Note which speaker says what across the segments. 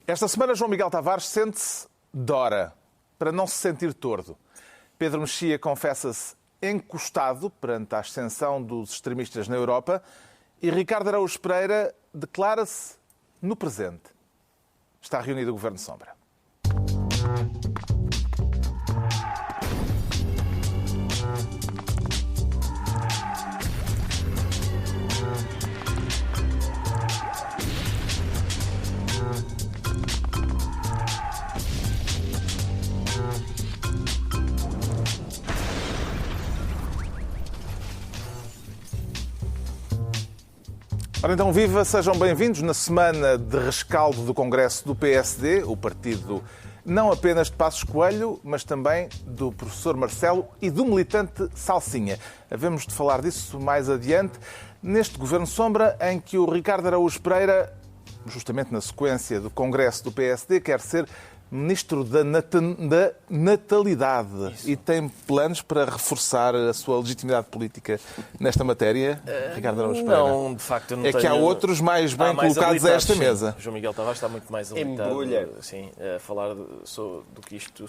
Speaker 1: Esta semana, João Miguel Tavares sente-se Dora, para não se sentir tordo. Pedro Mexia confessa-se encostado perante a ascensão dos extremistas na Europa e Ricardo Araújo Pereira declara-se no presente. Está reunido o Governo Sombra. Ora então, viva, sejam bem-vindos na semana de rescaldo do Congresso do PSD, o partido não apenas de Passos Coelho, mas também do professor Marcelo e do militante Salsinha. Havemos de falar disso mais adiante, neste Governo Sombra, em que o Ricardo Araújo Pereira, justamente na sequência do Congresso do PSD, quer ser Ministro da Natalidade. Isso. E tem planos para reforçar a sua legitimidade política nesta matéria, Ricardo Araújo Pereira?
Speaker 2: Não, de facto eu não tenho...
Speaker 1: É que há outros mais bem colocados a esta mesa.
Speaker 2: João Miguel Tavares está muito mais habilitado a falar sobre isto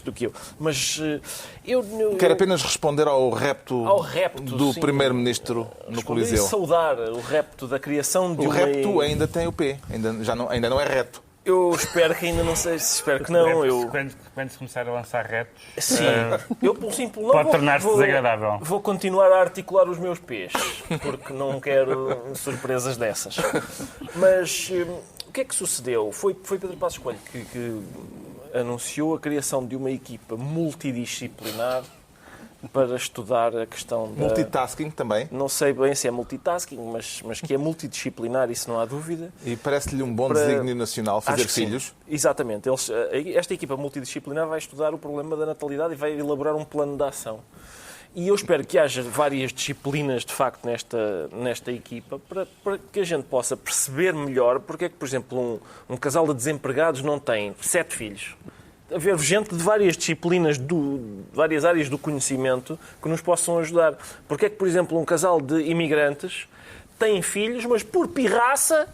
Speaker 2: do que eu. Mas eu
Speaker 1: quero apenas responder ao repto do
Speaker 2: sim,
Speaker 1: Primeiro-Ministro no Coliseu.
Speaker 2: E saudar o repto da criação de
Speaker 1: o repto ainda tem o P, ainda não é reto.
Speaker 2: Eu espero que ainda não seja, espero que não.
Speaker 3: Quando se começar a lançar retos,
Speaker 2: sim,
Speaker 3: pode tornar-se desagradável.
Speaker 2: Vou continuar a articular os meus pés, porque não quero surpresas dessas. Mas o que é que sucedeu? Foi Pedro Passos Coelho que anunciou a criação de uma equipa multidisciplinar para estudar a questão da...
Speaker 1: Multitasking também?
Speaker 2: Não sei bem se é multitasking, mas que é multidisciplinar, isso não há dúvida.
Speaker 1: E parece-lhe um bom desígnio nacional fazer filhos?
Speaker 2: Sim. Exatamente. Esta equipa multidisciplinar vai estudar o problema da natalidade e vai elaborar um plano de ação. E eu espero que haja várias disciplinas, de facto, nesta equipa, para que a gente possa perceber melhor porque é que, por exemplo, um casal de desempregados não tem 7 filhos. Haver gente de várias disciplinas, de várias áreas do conhecimento que nos possam ajudar. Porque é que, por exemplo, um casal de imigrantes tem filhos, mas por pirraça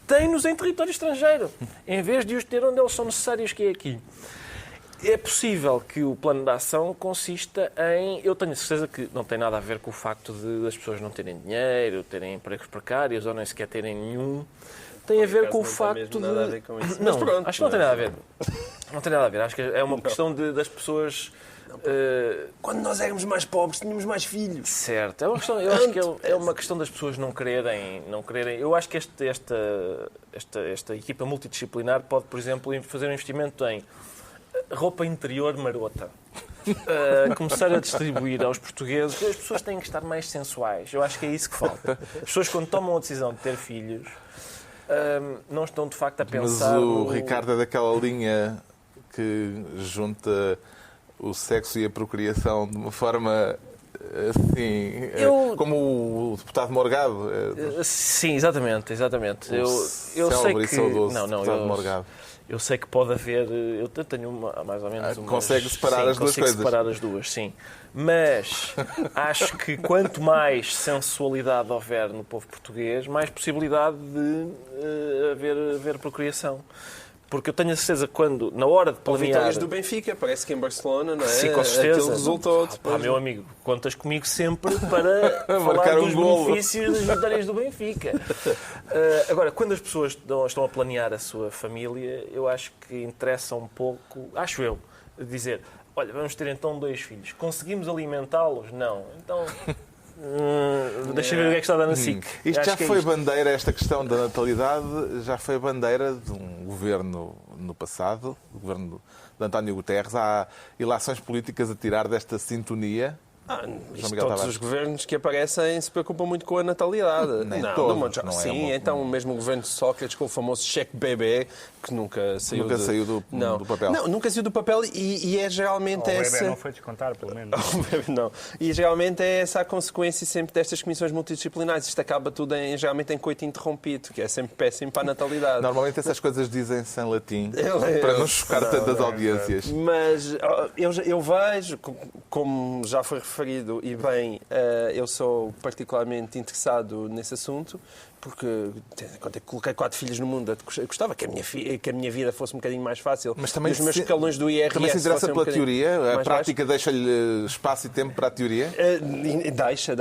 Speaker 2: tem-nos em território estrangeiro, em vez de os ter onde eles são necessários, que é aqui. É possível que o plano de ação consista em... Eu tenho certeza que não tem nada a ver com o facto de as pessoas não terem dinheiro, terem empregos precários ou nem sequer terem nenhum. Tem a ver com o facto de...
Speaker 4: Nada a ver com isso.
Speaker 2: Não, pronto, acho que não tem nada a ver. Não tem nada a ver. Acho que é uma questão das pessoas...
Speaker 4: Quando nós éramos mais pobres, tínhamos mais filhos.
Speaker 2: Certo. Eu acho que é uma questão das pessoas não quererem. Eu acho que esta equipa multidisciplinar pode, por exemplo, fazer um investimento em roupa interior marota. Começar a distribuir aos portugueses. As pessoas têm que estar mais sensuais. Eu acho que é isso que falta. As pessoas, quando tomam a decisão de ter filhos, não estão de facto a pensar...
Speaker 1: Mas o Ricardo é daquela linha que junta o sexo e a procriação de uma forma assim, como o deputado Morgado.
Speaker 2: Sim, exatamente. Eu sei que...
Speaker 1: deputado Morgado.
Speaker 2: Eu sei que pode haver... Eu tenho mais ou menos...
Speaker 1: Consegue separar as duas coisas.
Speaker 2: Separar as duas, sim. Mas acho que quanto mais sensualidade houver no povo português, mais possibilidade de haver procriação. Porque eu tenho a certeza que quando, na hora de planear...
Speaker 4: Vitórias do Benfica, parece que em Barcelona, não é?
Speaker 2: Sim, com certeza.
Speaker 4: Aquilo resultou depois.
Speaker 2: Meu amigo, contas comigo sempre para falar dos benefícios das vitórias do Benfica. Agora, quando as pessoas estão a planear a sua família, eu acho que interessa um pouco, acho eu, dizer, olha, vamos ter então 2 filhos. Conseguimos alimentá-los? Não. Então... deixa eu ver o que é que está dando na SIC.
Speaker 1: Isto já foi bandeira, esta questão da natalidade, já foi bandeira de um governo no passado, o governo de António Guterres. Há ilações políticas a tirar desta sintonia.
Speaker 4: Todos os governos que aparecem se preocupam muito com a natalidade.
Speaker 1: Nem todos.
Speaker 4: Sim, então mesmo o governo de Sócrates com o famoso cheque bebê, que nunca saiu
Speaker 1: do papel.
Speaker 4: Não, nunca saiu do papel e é geralmente essa...
Speaker 3: O bebê não foi descontar, pelo menos.
Speaker 4: Não. E geralmente é essa a consequência sempre destas comissões multidisciplinares. Isto acaba tudo geralmente em coito interrompido, que é sempre péssimo para a natalidade.
Speaker 1: Normalmente essas coisas dizem-se em latim, para não chocar tantas audiências.
Speaker 4: Mas eu vejo, como já foi referido referido, e bem, eu sou particularmente interessado nesse assunto, porque tendo em conta que coloquei 4 filhos no mundo, gostava que a minha vida fosse um bocadinho mais fácil.
Speaker 1: Mas também
Speaker 4: os meus escalões do IRS
Speaker 1: também se interessa
Speaker 4: fossem
Speaker 1: pela teoria? A prática
Speaker 4: baixos.
Speaker 1: deixa-lhe espaço e tempo para a teoria?
Speaker 4: Deixa.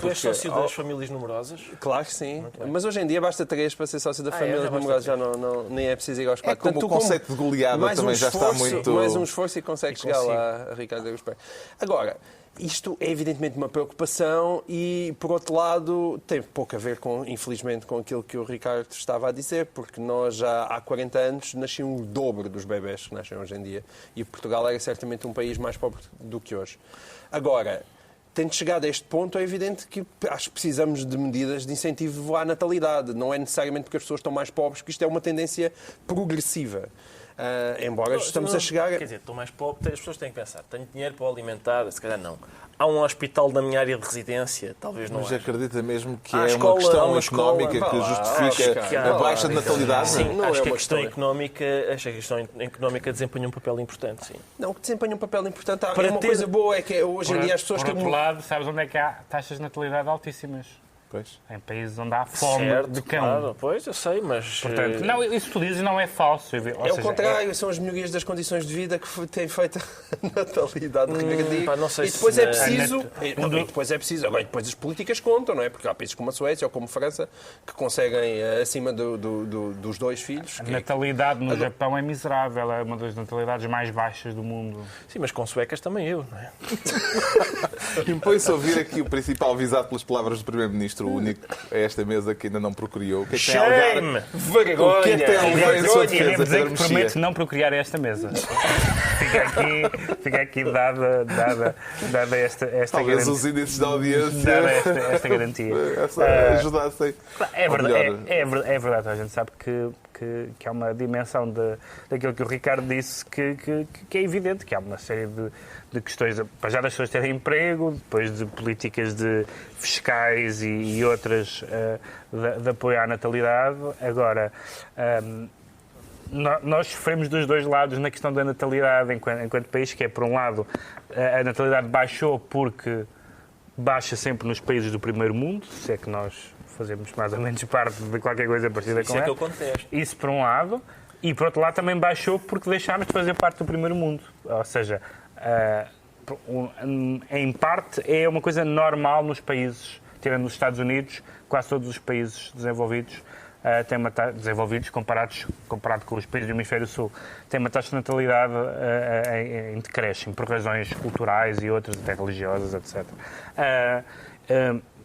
Speaker 2: Tu és sócio das famílias numerosas?
Speaker 4: Claro que sim. Mas hoje em dia basta 3 para ser sócio da família
Speaker 2: já
Speaker 4: numerosa,
Speaker 2: basta
Speaker 4: já nem é preciso ir aos 4.
Speaker 1: Como o conceito de goleada também já está muito...
Speaker 4: Mais um esforço e consegue chegar lá, Ricardo Araújo Pereira. Agora, isto é evidentemente uma preocupação e, por outro lado, tem pouco a ver, infelizmente, com aquilo que o Ricardo estava a dizer, porque nós já há 40 anos nasciam o dobro dos bebés que nascem hoje em dia. E Portugal era certamente um país mais pobre do que hoje. Agora, tendo chegado a este ponto, é evidente que acho que precisamos de medidas de incentivo à natalidade. Não é necessariamente porque as pessoas estão mais pobres, que isto é uma tendência progressiva. Embora estamos a chegar...
Speaker 2: Quer dizer, estou mais pobre, as pessoas têm que pensar, tenho dinheiro para o alimentar, se calhar não. Há um hospital na minha área de residência, talvez não
Speaker 1: Mas
Speaker 2: haja.
Speaker 1: acredita mesmo que
Speaker 2: Há
Speaker 1: é
Speaker 2: escola,
Speaker 1: uma questão
Speaker 2: há uma
Speaker 1: económica
Speaker 2: escola.
Speaker 1: que justifica a baixa de natalidade?
Speaker 2: Sim,
Speaker 4: Não
Speaker 2: acho
Speaker 4: é
Speaker 2: que a
Speaker 4: uma
Speaker 2: questão
Speaker 4: questão.
Speaker 2: económica desempenha um papel importante, sim.
Speaker 4: Não, que desempenha um papel importante.
Speaker 2: Para
Speaker 4: Uma
Speaker 2: ter-
Speaker 4: coisa boa é que hoje em dia as pessoas...
Speaker 3: Por outro lado, sabes onde é que há taxas de natalidade altíssimas?
Speaker 1: Pois.
Speaker 3: Em países onde há fome
Speaker 2: Certo,
Speaker 3: de cão.
Speaker 2: claro, pois, eu sei, mas...
Speaker 3: Portanto, não, isso que tu dizes não é falso.
Speaker 4: É o contrário, são as melhorias das condições de vida que têm feito a natalidade regrediva.
Speaker 2: pá, não sei
Speaker 4: E depois
Speaker 2: se
Speaker 4: é
Speaker 2: na-
Speaker 4: preciso. Agora, depois as políticas contam, não é? Porque há países como a Suécia ou como a França que conseguem acima dos 2 filhos.
Speaker 3: A natalidade no Japão é miserável, é uma das natalidades mais baixas do mundo.
Speaker 2: Sim, mas com suecas também eu, não é?
Speaker 1: Impõe-se ouvir aqui o principal visado pelas palavras do Primeiro-Ministro, o único a esta mesa que ainda não procriou. O que é que tem a alegar?
Speaker 2: Shame!
Speaker 1: O que é que tem a alegar em sua
Speaker 3: Queria
Speaker 1: defesa,
Speaker 3: dizer
Speaker 1: Pedro
Speaker 3: que
Speaker 1: Mexia?
Speaker 3: prometo não procriar esta mesa. Fica aqui dada esta
Speaker 1: Talvez
Speaker 3: garantia.
Speaker 1: os índices da audiência
Speaker 3: Dada esta garantia.
Speaker 1: ajudassem.
Speaker 3: É
Speaker 1: Ou
Speaker 3: verdade,
Speaker 1: melhor,
Speaker 3: é verdade. A gente sabe que há uma dimensão daquilo que o Ricardo disse que é evidente, que há uma série de questões, para já das pessoas terem emprego, depois de políticas fiscais e outras de apoio à natalidade. Agora, nós sofremos dos dois lados na questão da natalidade enquanto país, que é, por um lado, a natalidade baixou porque baixa sempre nos países do primeiro mundo, se é que nós fazemos mais ou menos parte de qualquer coisa parecida com
Speaker 2: Isso é que
Speaker 3: ela.
Speaker 2: eu contesto.
Speaker 3: Isso por um lado. E por outro lado também baixou porque deixámos de fazer parte do primeiro mundo. Ou seja, em parte é uma coisa normal nos países, tirando os Estados Unidos, quase todos os países desenvolvidos têm uma desenvolvidos comparado com os países do Hemisfério Sul, têm uma taxa de natalidade em decréscimo, por razões culturais e outras, até religiosas, etc.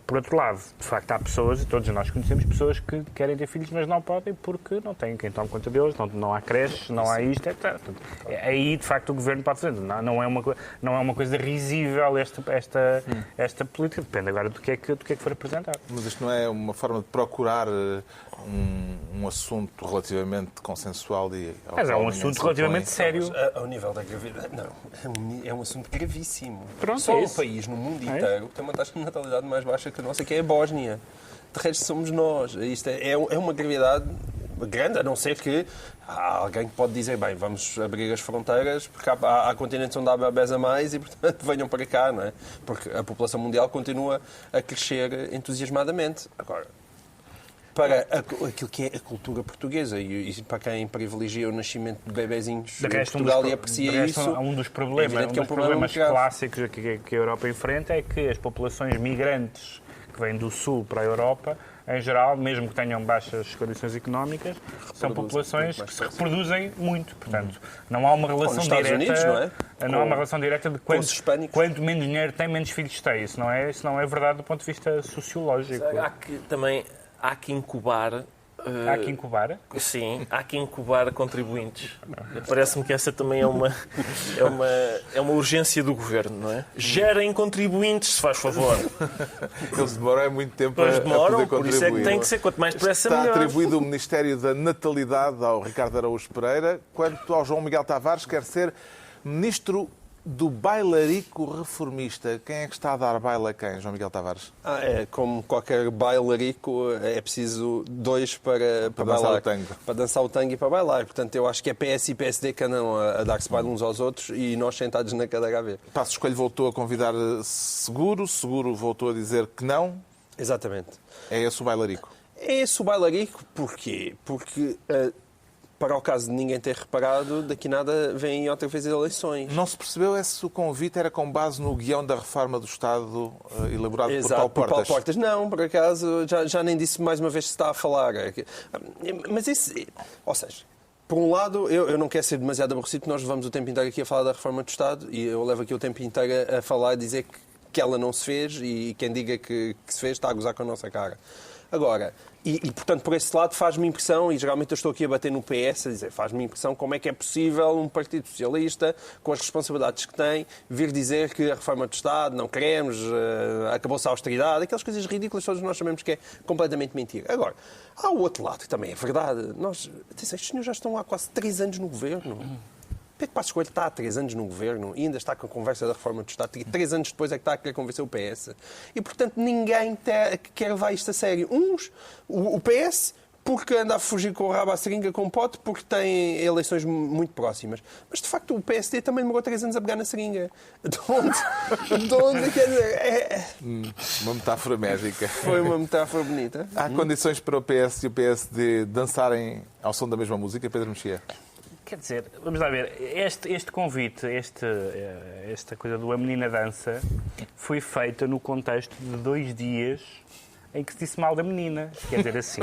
Speaker 3: Por outro lado, de facto, há pessoas, e todos nós conhecemos pessoas que querem ter filhos, mas não podem porque não têm quem tome conta deles, não há creches, não há isto, etc. Portanto, aí, de facto, o Governo pode fazer. Não é uma coisa risível esta política. Depende agora do que é que for apresentado.
Speaker 1: Mas isto não é uma forma de procurar um assunto relativamente consensual ao
Speaker 3: Mas é
Speaker 1: qual
Speaker 3: um
Speaker 1: ninguém
Speaker 3: assunto
Speaker 1: se
Speaker 3: relativamente
Speaker 1: opõe?
Speaker 3: sério.
Speaker 4: Ao nível da gravidade, não. É um assunto gravíssimo.
Speaker 3: Pronto,
Speaker 4: Só
Speaker 3: é
Speaker 4: um
Speaker 3: isso.
Speaker 4: país no mundo inteiro que tem uma taxa de natalidade mais baixa que a nossa, que é a Bósnia. De resto, somos nós. Isto é uma gravidade grande, a não ser que há alguém que pode dizer, bem, vamos abrir as fronteiras, porque há continentes onde há bebés a mais e, portanto, venham para cá, não é? Porque a população mundial continua a crescer entusiasmadamente. Agora, para aquilo que é a cultura portuguesa e para quem privilegia o nascimento de bebezinhos em Portugal e aprecia isso...
Speaker 3: Um dos problemas,
Speaker 4: que é um problema muito grave.
Speaker 3: clássicos que a Europa enfrenta é que as populações migrantes que vêm do Sul para a Europa, em geral, mesmo que tenham baixas condições económicas, são populações que se reproduzem muito. Portanto, não há uma relação
Speaker 4: nos Estados
Speaker 3: direta.
Speaker 4: Unidos, não é?
Speaker 3: Não há uma relação direta de
Speaker 4: os hispânicos.
Speaker 3: quanto menos dinheiro tem, menos filhos tem. Isso não é verdade do ponto de vista sociológico.
Speaker 2: Há que incubar...
Speaker 3: Há que incubar?
Speaker 2: Sim, há que incubar contribuintes. Parece-me que essa também é uma urgência do Governo, não é? Gerem contribuintes, se faz favor.
Speaker 1: Eles demoram muito tempo
Speaker 2: Pois
Speaker 1: a
Speaker 2: demoram,
Speaker 1: poder
Speaker 2: por
Speaker 1: contribuir.
Speaker 2: isso é que tem que ser. Quanto mais depressa,
Speaker 1: Está
Speaker 2: melhor.
Speaker 1: atribuído o Ministério da Natalidade ao Ricardo Araújo Pereira, quanto ao João Miguel Tavares, quer ser Ministro do bailarico reformista. Quem é que está a dar baile a quem, João Miguel Tavares?
Speaker 4: Como qualquer bailarico, é preciso dois para
Speaker 1: dançar
Speaker 4: bailar.
Speaker 1: o tango.
Speaker 4: Para dançar o tango e para bailar. Portanto, eu acho que é PS e PSD que andam a dar-se baile uns aos outros e nós sentados na cadeira a ver.
Speaker 1: Passos Coelho voltou a convidar Seguro voltou a dizer que não.
Speaker 4: Exatamente.
Speaker 1: É esse o bailarico?
Speaker 4: É esse o bailarico, porquê? Porque, para o caso de ninguém ter reparado, daqui nada vêm outra vez as eleições.
Speaker 1: Não se percebeu se o convite era com base no guião da reforma do Estado elaborado
Speaker 4: Exato,
Speaker 1: por Paulo Portas?
Speaker 4: Não, por acaso, já nem disse mais uma vez se está a falar. Mas isso, ou seja, por um lado, eu não quero ser demasiado aborrecido, porque nós levamos o tempo inteiro aqui a falar da reforma do Estado e eu levo aqui o tempo inteiro a falar e dizer que ela não se fez e quem diga que se fez está a gozar com a nossa cara. Agora, portanto, por esse lado faz-me impressão, e geralmente eu estou aqui a bater no PS, a dizer, faz-me impressão como é que é possível um Partido Socialista, com as responsabilidades que tem, vir dizer que a reforma do Estado, não queremos, acabou-se a austeridade, aquelas coisas ridículas, todos nós sabemos que é completamente mentira. Agora, há o outro lado, que também é verdade. Atenção, estes senhores já estão há quase 3 anos no governo. Pedro Passos Coelho está há 3 anos no governo e ainda está com a conversa da reforma do Estado. 3 anos depois é que está a querer convencer o PS. E, portanto, ninguém quer levar isto a sério. O PS, porque anda a fugir com o rabo à seringa com o pote, porque tem eleições muito próximas. Mas, de facto, o PSD também demorou 3 anos a pegar na seringa. De onde quer dizer...
Speaker 1: Uma metáfora médica.
Speaker 4: Foi uma metáfora bonita.
Speaker 1: Há condições para o PS e o PSD dançarem ao som da mesma música, Pedro Mexia?
Speaker 3: Quer dizer, vamos lá ver, este convite, esta coisa do A Menina Dança, foi feita no contexto de 2 dias em que se disse mal da menina. Quer dizer assim...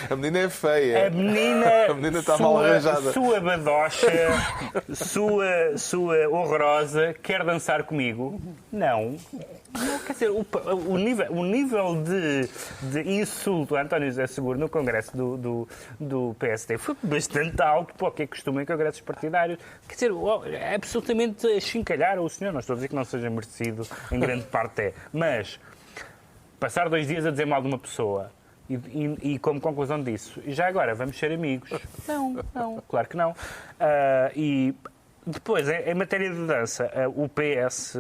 Speaker 1: A menina é feia.
Speaker 3: A menina
Speaker 1: está mal arranjada.
Speaker 3: Sua badocha, sua horrorosa, quer dançar comigo? Não. Quer dizer, o nível de insulto a António José Seguro no Congresso do PSD foi bastante alto para o que é costume em congressos partidários. Quer dizer, é absolutamente a chincalhar o senhor. Não estou a dizer que não seja merecido, em grande parte é. Mas passar 2 dias a dizer mal de uma pessoa e como conclusão disso, e já agora vamos ser amigos? Não, claro que não. E depois, em matéria de dança, o PS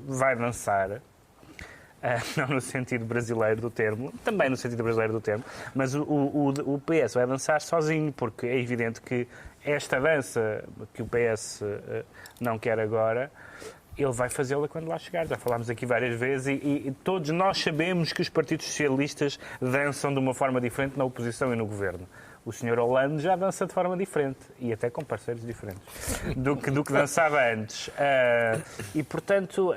Speaker 3: vai dançar. Não no sentido brasileiro do termo, também no sentido brasileiro do termo, mas o PS vai dançar sozinho, porque é evidente que esta dança que o PS não quer agora, ele vai fazê-la quando lá chegar. Já falámos aqui várias vezes e todos nós sabemos que os partidos socialistas dançam de uma forma diferente na oposição e no governo. O Sr. Hollande já dança de forma diferente e até com parceiros diferentes do que dançava antes. E, portanto...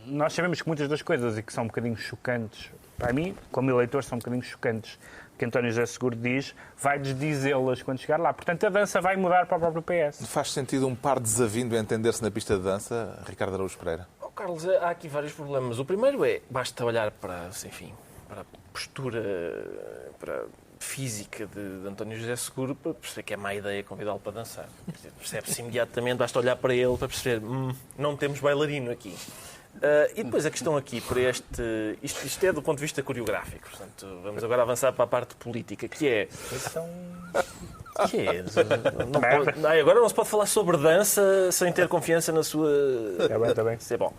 Speaker 3: nós sabemos que muitas das coisas e que são um bocadinho chocantes, para mim, como eleitor, são um bocadinho chocantes, que António José Seguro diz, vai desdizê-las quando chegar lá. Portanto, a dança vai mudar para o próprio PS.
Speaker 1: Faz sentido um par desavindo a entender-se na pista de dança, Ricardo Araújo Pereira?
Speaker 2: Carlos, há aqui vários problemas. O primeiro é, basta olhar para a postura, para a física de António José Seguro para perceber que é má ideia convidá-lo para dançar. Percebe-se imediatamente, basta olhar para ele para perceber, não temos bailarino aqui. E depois a questão aqui, para isto é do ponto de vista coreográfico, portanto, vamos agora avançar para a parte política, que é... Agora não se pode falar sobre dança sem ter confiança na sua...
Speaker 3: Está bem.
Speaker 2: Isso é bom.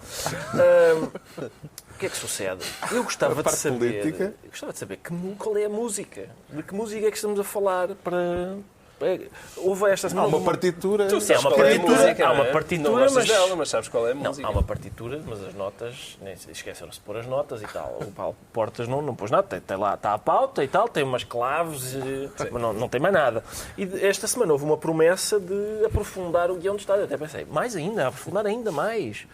Speaker 2: O que é que sucede? Eu gostava de saber... Qual é a música. De que música é que estamos a falar para... Houve esta semana...
Speaker 1: Há uma partitura.
Speaker 2: Há uma partitura,
Speaker 4: mas sabes qual é a música?
Speaker 2: Há uma partitura, mas as notas... Esqueceram-se de pôr as notas e tal. O Paulo Portas não pôs nada. Tem lá, está a pauta e tal, tem umas claves, mas não tem mais nada. E esta semana houve uma promessa de aprofundar o guião do Estado. Eu até pensei, mais ainda, aprofundar ainda mais.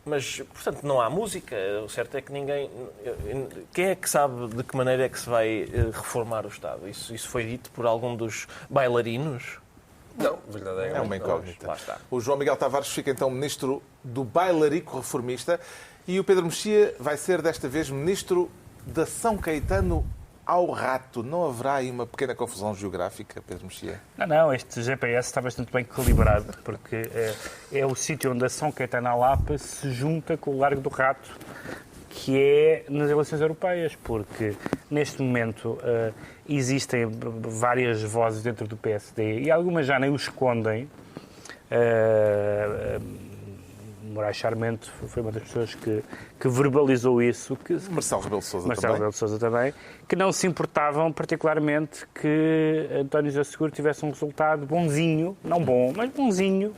Speaker 2: Mas, portanto, não há música. O certo é que ninguém... Quem é que sabe de que maneira é que se vai reformar o Estado? Isso foi dito por algum dos bailarinos?
Speaker 4: Não, verdadeiramente.
Speaker 1: É uma incógnita.
Speaker 2: Lá está.
Speaker 1: O João Miguel Tavares fica então ministro do bailarico reformista e o Pedro Mexia vai ser desta vez ministro da São Caetano ao Rato. Não haverá aí uma pequena confusão geográfica, Pedro Mexia?
Speaker 3: Não, este GPS está bastante bem calibrado, porque é o sítio onde a São Caetano à Lapa se junta com o Largo do Rato, que é nas eleições europeias, porque neste momento existem várias vozes dentro do PSD e algumas já nem o escondem, Moraes Charmento foi uma das pessoas que verbalizou isso.
Speaker 1: Marcelo Rebelo de Sousa
Speaker 3: Marcelo Rebelo de Sousa também, que não se importavam particularmente que António José Seguro tivesse um resultado bonzinho, não bom, mas bonzinho,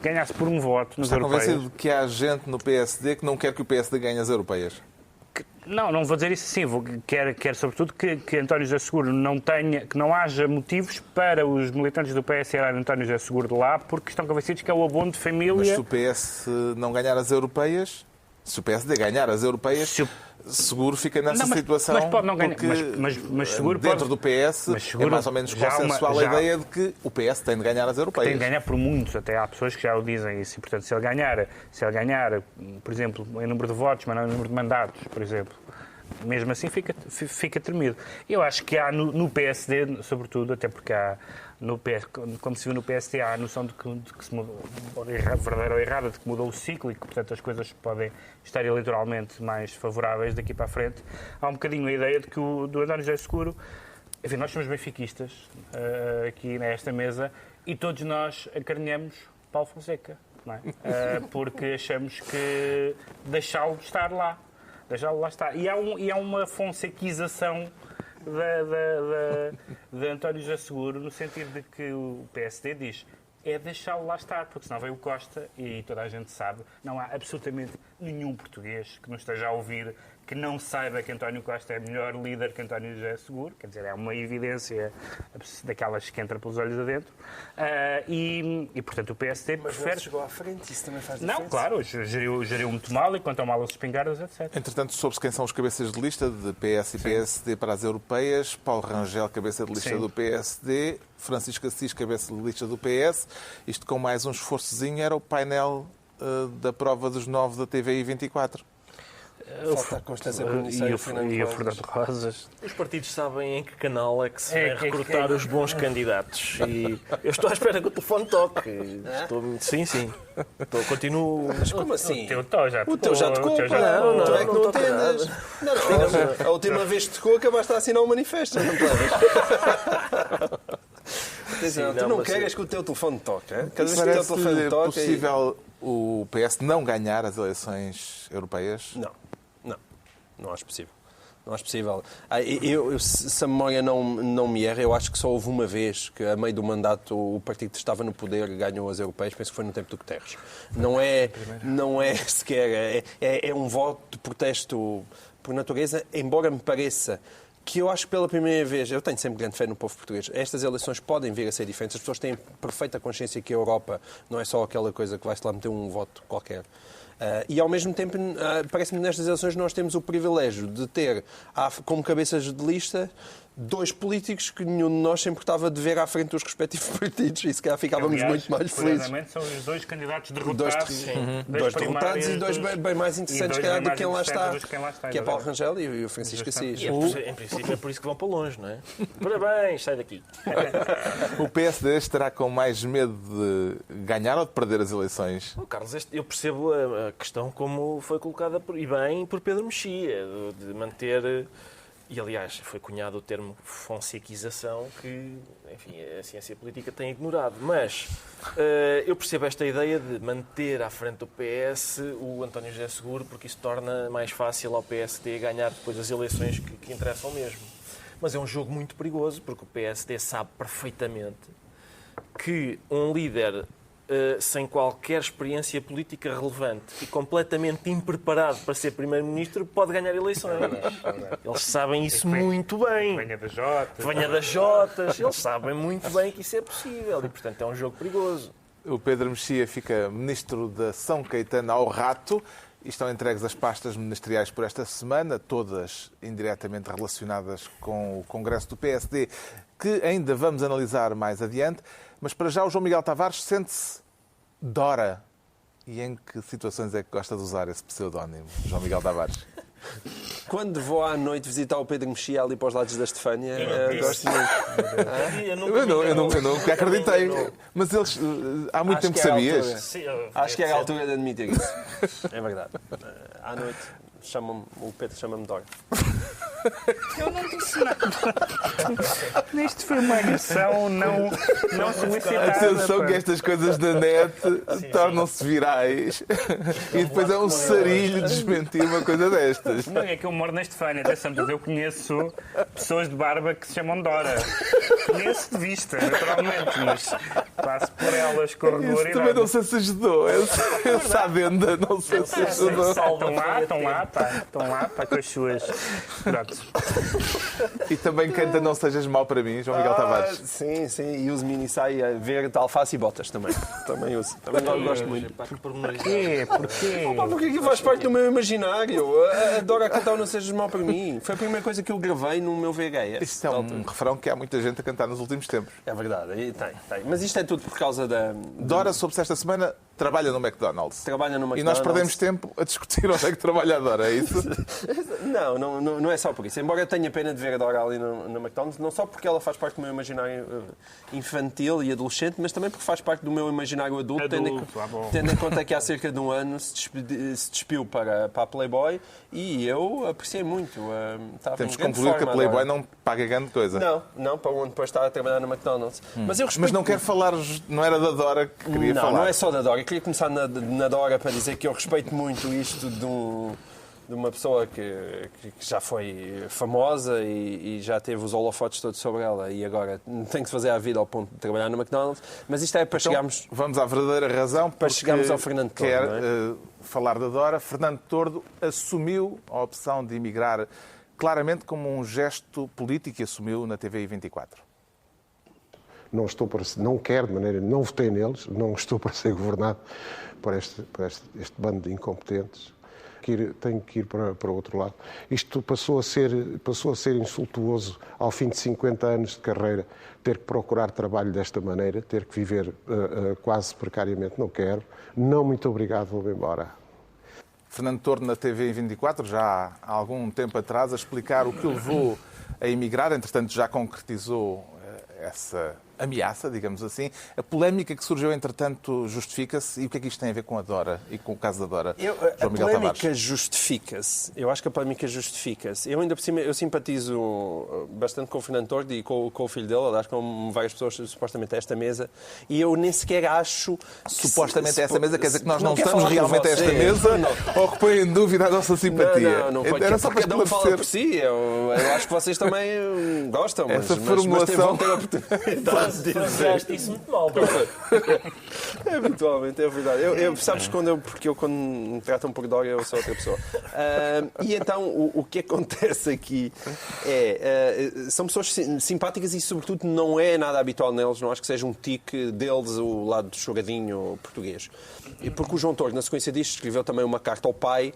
Speaker 3: ganhasse por um voto nos europeios.
Speaker 1: Está convencido de que há gente no PSD que não quer que o PSD ganhe as europeias?
Speaker 3: Não vou dizer isso assim. Quero sobretudo que António José Seguro que não haja motivos para os militantes do PS tirarem António José Seguro de lá, porque estão convencidos que é o abono de família.
Speaker 1: Mas se o PS não ganhar as europeias, se o PSD ganhar as europeias, Seguro fica nessa situação.
Speaker 3: Mas pode não ganhar. Mas Seguro
Speaker 1: dentro do PS é mais ou menos consensual a ideia de que o PS tem de ganhar as europeias.
Speaker 3: Tem de ganhar por muitos, até há pessoas que já o dizem isso. E, portanto, se ele ganhar, por exemplo, em número de votos, mas não em número de mandatos, por exemplo, mesmo assim fica tremido. Eu acho que há no PSD, sobretudo, até porque há como se viu no PSD, há a noção de que se mudou, verdadeira ou errada, de que mudou o ciclo e que, portanto, as coisas podem estar eleitoralmente mais favoráveis daqui para a frente. Há um bocadinho a ideia de que do António José Seguro, enfim, nós somos benfiquistas aqui nesta mesa e todos nós acarinhamos Paulo Fonseca, não é? Porque achamos que deixá-lo estar lá. Deixá-lo lá estar. E há uma fonsequização de António José Seguro, no sentido de que o PSD diz é deixá-lo lá estar, porque senão veio o Costa e toda a gente sabe, não há absolutamente nenhum português que nos esteja a ouvir que não saiba que António Costa é melhor líder que António José Seguro, quer dizer, é uma evidência daquelas que entra pelos olhos adentro, e portanto o PSD prefere...
Speaker 4: Mas chegou à frente, isso também faz diferença.
Speaker 3: Não, claro, geriu muito mal, e quanto ao mal aos espingardas, etc.
Speaker 1: Entretanto, soube-se quem são os cabeças de lista de PS e PSD para as europeias. Paulo Rangel, cabeça de lista do PSD. Francisco Assis, cabeça de lista do PS. Isto com mais um esforçozinho era o painel da prova dos 9 da TVI 24.
Speaker 4: Falta a Constância
Speaker 3: E o Fernando Rosas.
Speaker 2: Os partidos sabem em que canal é que se vai recrutar os bons candidatos. E eu estou à espera que o telefone toque. Sim. Continuo...
Speaker 4: Mas como assim?
Speaker 3: O teu já tocou.
Speaker 4: Não, é que não entendes. Não. A última vez que tocou, acabaste a assinar o manifesto. Não te lembras? Atenção, tu não queres que o teu telefone toque. Cada vez que o teu telefone toque...
Speaker 1: É possível o PS não ganhar as eleições europeias?
Speaker 4: Não acho possível. Não acho possível. Se a memória não me erra, eu acho que só houve uma vez que, a meio do mandato, o partido que estava no poder ganhou as europeias. Penso que foi no tempo do Guterres. Não é sequer... É um voto de protesto por natureza, embora me pareça que eu acho que pela primeira vez, eu tenho sempre grande fé no povo português, estas eleições podem vir a ser diferentes. As pessoas têm perfeita consciência que a Europa não é só aquela coisa que vai-se lá meter um voto qualquer. E, ao mesmo tempo, parece-me que nestas eleições nós temos o privilégio de ter, como cabeças de lista, dois políticos que nenhum de nós se importava de ver à frente dos respectivos partidos. E se calhar ficávamos muito mais felizes.
Speaker 3: São os dois candidatos derrotados.
Speaker 4: Dois derrotados e dois bem mais interessantes do que quem lá está. Que é Paulo Rangel e o Francisco Assis.
Speaker 2: Em princípio é por isso que vão para longe, não é? Parabéns, sai daqui.
Speaker 1: O PSD estará com mais medo de ganhar ou de perder as eleições?
Speaker 2: Carlos, eu percebo a questão como foi colocada, e bem, por Pedro Mexia, de manter... E, aliás, foi cunhado o termo fonsequização que, enfim, a ciência política tem ignorado. Mas eu percebo esta ideia de manter à frente do PS o António José Seguro, porque isso torna mais fácil ao PSD ganhar depois as eleições que interessam mesmo. Mas é um jogo muito perigoso, porque o PSD sabe perfeitamente que um líder sem qualquer experiência política relevante e completamente impreparado para ser Primeiro-Ministro pode ganhar eleições. Eles sabem isso muito bem.
Speaker 3: Venha das Jotas.
Speaker 2: Venha das Jotas. Eles sabem muito bem que isso é possível e, portanto, é um jogo perigoso.
Speaker 1: O Pedro Mexia fica Ministro da São Caetano ao rato e estão entregues as pastas ministeriais por esta semana, todas indiretamente relacionadas com o Congresso do PSD, que ainda vamos analisar mais adiante. Mas para já o João Miguel Tavares sente-se Dora. E em que situações é que gosta de usar esse pseudónimo, João Miguel Tavares?
Speaker 4: Quando vou à noite visitar o Pedro Mexia ali para os lados da Estefânia, gosto muito.
Speaker 1: Eu nunca acreditei. Mas eles, há muito tempo que sabias.
Speaker 4: Acho que é a altura de admitir isso. É verdade. À noite o Pedro chama-me Dora.
Speaker 3: Eu não disse nada. Isto foi uma agressão não solicitada.
Speaker 1: Atenção que estas coisas da net tornam-se virais e depois é um sarilho desmentir uma coisa destas.
Speaker 3: Não, é que eu moro neste fã, atenção, mas eu conheço pessoas de barba que se chamam Dora. Conheço de vista, naturalmente, mas passo por elas com regularidade.
Speaker 1: Isso também não sei se ajudou. Essa adenda não sei se ajudou.
Speaker 3: Estão lá, com as suas... Pronto.
Speaker 1: E também canta Não Sejas Mau para mim, João Miguel Tavares.
Speaker 4: Sim, e uso mini saia verde, alface e botas também. Também uso. Também gosto muito.
Speaker 3: Porquê?
Speaker 4: Porque aquilo faz parte do meu imaginário. Adoro a cantar Não Sejas Mau para mim. Foi a primeira coisa que eu gravei no meu VHS.
Speaker 1: Isto é um refrão que há muita gente a cantar nos últimos tempos.
Speaker 4: É verdade, tem. Mas isto é tudo por causa da...
Speaker 1: Dora, soube-se esta semana, trabalha no McDonald's.
Speaker 4: Trabalha no McDonald's.
Speaker 1: E nós perdemos tempo a discutir onde é que trabalha a Dora, é isso?
Speaker 4: Não é só por isso. Embora eu tenha pena de ver a Dora ali no McDonald's, não só porque ela faz parte do meu imaginário infantil e adolescente, mas também porque faz parte do meu imaginário adulto, tendo em conta que há cerca de um ano se despiu para a Playboy e eu apreciei muito.
Speaker 1: Temos que concluir que a Playboy não paga grande coisa.
Speaker 4: Não, para onde depois está a trabalhar no McDonald's. Mas
Speaker 1: não quero falar, não era da Dora que queria falar.
Speaker 4: Não é só da Dora. Eu queria começar na Dora para dizer que eu respeito muito isto de uma pessoa que já foi famosa e já teve os holofotes todos sobre ela e agora tem que se fazer a vida ao ponto de trabalhar no McDonald's. Mas isto é para chegarmos...
Speaker 1: Vamos à verdadeira razão.
Speaker 4: Para chegarmos ao Fernando Tordo,
Speaker 1: quer
Speaker 4: não é?
Speaker 1: falar da Dora. Fernando Tordo assumiu a opção de emigrar claramente como um gesto político e assumiu na TVI 24.
Speaker 5: Não quero de maneira, não votei neles, não estou para ser governado por este bando de incompetentes. Tenho que ir para o outro lado. Isto passou a ser insultuoso ao fim de 50 anos de carreira, ter que procurar trabalho desta maneira, ter que viver quase precariamente. Não quero. Não, muito obrigado, vou-me embora.
Speaker 1: Fernando Tordo na TV 24, já há algum tempo atrás, a explicar o que o levou a emigrar. Entretanto, já concretizou essa ameaça, digamos assim. A polémica que surgiu, entretanto, justifica-se. E o que é que isto tem a ver com a Dora e com o caso da Dora?
Speaker 4: A polémica justifica-se. Eu acho que a polémica justifica-se. Eu, ainda por cima, eu simpatizo bastante com o Fernando Tordo e com o filho dele, aliás, com várias pessoas supostamente a esta mesa, e eu nem sequer acho...
Speaker 1: Supostamente a esta mesa, quer dizer que nós não estamos realmente a esta mesa, ou que põe em dúvida a nossa simpatia?
Speaker 4: Não pode. Era só para cada um fala por si. Eu acho que vocês também gostam, mas vão ter a oportunidade.
Speaker 2: Fazeste isso muito mal,
Speaker 4: Habitualmente, é verdade. Sabes, porque quando me tratam por Dora, eu sou outra pessoa. E então, o que acontece aqui são pessoas simpáticas e, sobretudo, não é nada habitual neles, não acho que seja um tique deles, o lado do choradinho português. Porque o João Tordo, na sequência disto, escreveu também uma carta ao pai,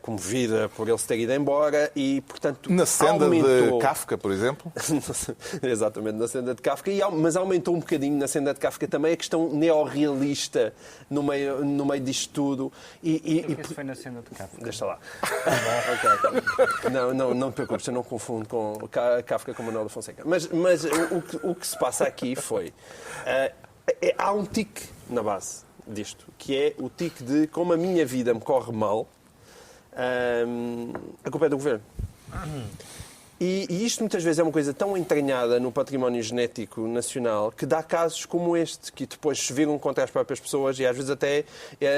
Speaker 4: comovida por ele se ter ido embora e, portanto,
Speaker 1: na senda de Kafka, por exemplo?
Speaker 4: Exatamente, na senda de Kafka, mas aumentou um bocadinho na senda de Kafka também a questão neorrealista no meio disto tudo.
Speaker 3: Isso foi na senda de Kafka.
Speaker 4: Deixa lá. Okay. Não te preocupes, eu não confundo com Kafka com Manuel da Fonseca. Mas o que se passa aqui foi... há um tique na base disto, que é o tique de como a minha vida me corre mal, a culpa é do governo. E isto muitas vezes é uma coisa tão entranhada no património genético nacional que dá casos como este, que depois se viram contra as próprias pessoas e às vezes até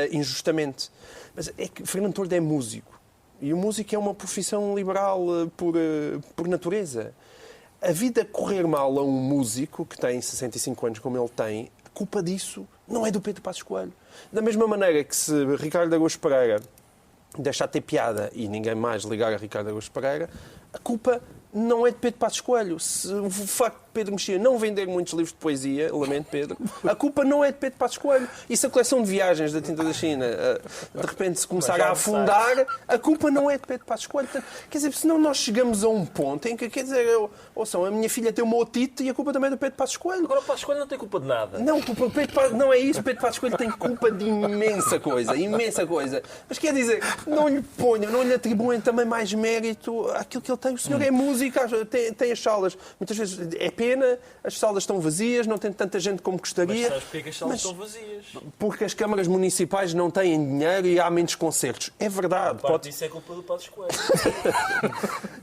Speaker 4: injustamente. Mas é que Fernando Tordo é músico. E o músico é uma profissão liberal por natureza. A vida correr mal a um músico que tem 65 anos como ele tem, a culpa disso não é do Pedro Passos Coelho. Da mesma maneira que se Ricardo Araújo Pereira deixar de ter piada e ninguém mais ligar a Ricardo Araújo Pereira, a culpa não é de Pedro Passos Coelho. Se o facto de Pedro Mexia não vender muitos livros de poesia, lamento Pedro, a culpa não é de Pedro Passos Coelho. E se a coleção de viagens da Tinta da China de repente se começar a afundar, a culpa não é de Pedro Passos Coelho. Quer dizer, senão nós chegamos a um ponto em que, quer dizer, ouçam, a minha filha tem uma otite e a culpa também é do Pedro Passos Coelho.
Speaker 2: Agora o Passos Coelho não tem culpa de nada.
Speaker 4: Não é isso. O Pedro Passos Coelho tem culpa de imensa coisa. Mas quer dizer, não lhe atribuem também mais mérito àquilo que ele tem. O senhor é músico, tem as salas. Muitas vezes é pena pena, as salas estão vazias, não tem tanta gente como gostaria.
Speaker 2: Mas sabes porque as salas estão vazias?
Speaker 4: Porque as câmaras municipais não têm dinheiro e há menos concertos. É verdade.
Speaker 2: Isso é culpa do Passos Coelho.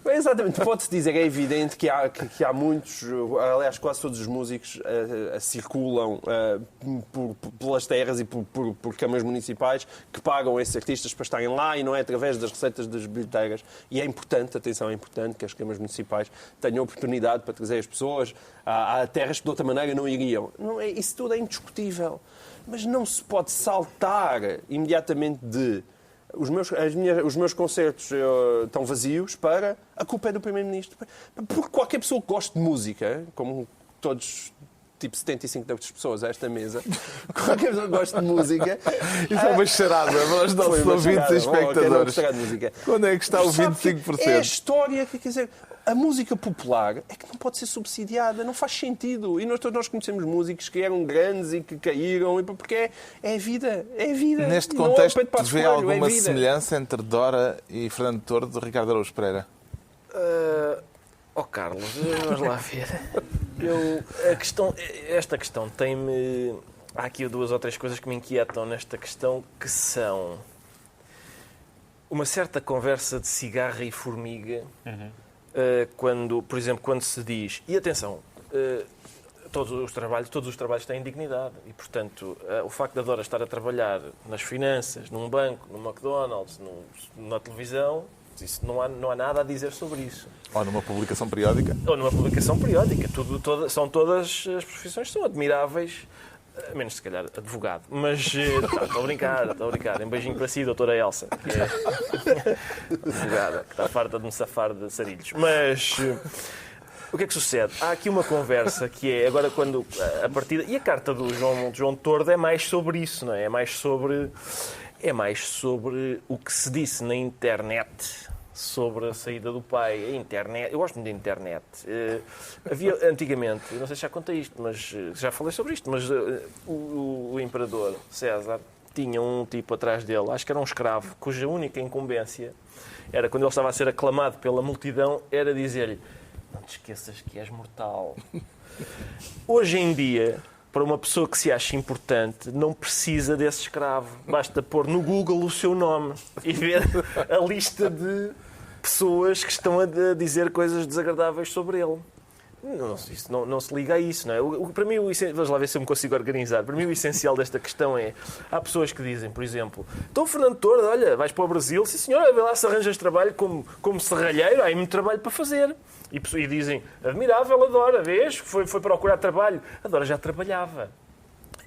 Speaker 4: Exatamente, pode-se dizer, é evidente que há muitos, aliás, quase todos os músicos circulam pelas terras e por câmaras municipais que pagam esses artistas para estarem lá e não é através das receitas das bilheteiras. E é importante, atenção, é importante que as câmaras municipais tenham oportunidade para trazer as pessoas a terras que de outra maneira não iriam. Isso tudo é indiscutível. Mas não se pode saltar imediatamente de os meus concertos estão vazios para a culpa é do Primeiro-Ministro. Porque qualquer pessoa que goste de música, como todos, tipo 75 das pessoas a esta mesa, qualquer pessoa que goste de música...
Speaker 1: Isso é uma charada para os nossos ouvintes e espectadores. Quando é que está o 25%?
Speaker 4: É a história, quer dizer... A música popular é que não pode ser subsidiada, não faz sentido. E nós conhecemos músicos que eram grandes e que caíram, porque é a vida, é a vida.
Speaker 1: Neste contexto, vê alguma semelhança entre Dora e Fernando Tordo, Ricardo Araújo Pereira?
Speaker 2: Carlos, vamos lá ver. Esta questão tem-me... Há aqui 2 ou 3 coisas que me inquietam nesta questão, que são uma certa conversa de cigarra e formiga. Quando, por exemplo, quando se diz... E atenção, todos os trabalhos têm dignidade. E, portanto, o facto da Dora estar a trabalhar nas finanças, num banco, no McDonald's, na televisão, isso não há nada a dizer sobre isso.
Speaker 1: Ou numa publicação periódica.
Speaker 2: São todas as profissões são admiráveis, menos se calhar advogado. Mas estou a brincar. Um beijinho para si, doutora Elsa, que é advogada, que está farta de me safar de sarilhos. Mas o que é que sucede? Há aqui uma conversa que é, agora quando a partida... E a carta do João Tordo é mais sobre isso, não é? É mais sobre o que se disse na internet sobre a saída do pai. A internet, eu gosto muito da internet. Havia antigamente, não sei se já contei isto, mas já falei sobre isto, mas o imperador César tinha um tipo atrás dele, acho que era um escravo, cuja única incumbência era, quando ele estava a ser aclamado pela multidão, era dizer-lhe: não te esqueças que és mortal. Hoje em dia, para uma pessoa que se acha importante, não precisa desse escravo. Basta pôr no Google o seu nome e ver a lista de pessoas que estão a dizer coisas desagradáveis sobre ele. Não se liga a isso, não é? Para mim, vamos lá ver se eu me consigo organizar. Para mim, o essencial desta questão é... Há pessoas que dizem, por exemplo, então, Fernando Tordo, olha, vais para o Brasil, sim senhora, vê lá se arranjas trabalho como serralheiro, há aí muito trabalho para fazer. E dizem, admirável a Dora, vês? Foi procurar trabalho. A Dora já trabalhava.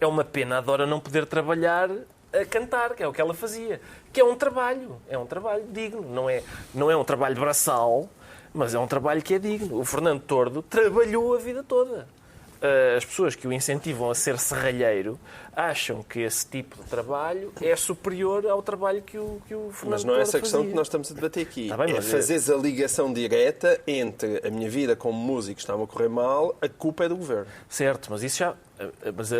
Speaker 2: É uma pena a Dora não poder trabalhar a cantar, que é o que ela fazia. Que é um trabalho digno. Não é um trabalho braçal, mas é um trabalho que é digno. O Fernando Tordo trabalhou a vida toda. As pessoas que o incentivam a ser serralheiro acham que esse tipo de trabalho é superior ao trabalho que o Fernando Tordo fazia.
Speaker 4: Mas não é essa questão que nós estamos a debater aqui. Tá bem, fazeres a ligação direta entre a minha vida como músico estava a correr mal, a culpa é do governo.
Speaker 2: Certo, mas isso já...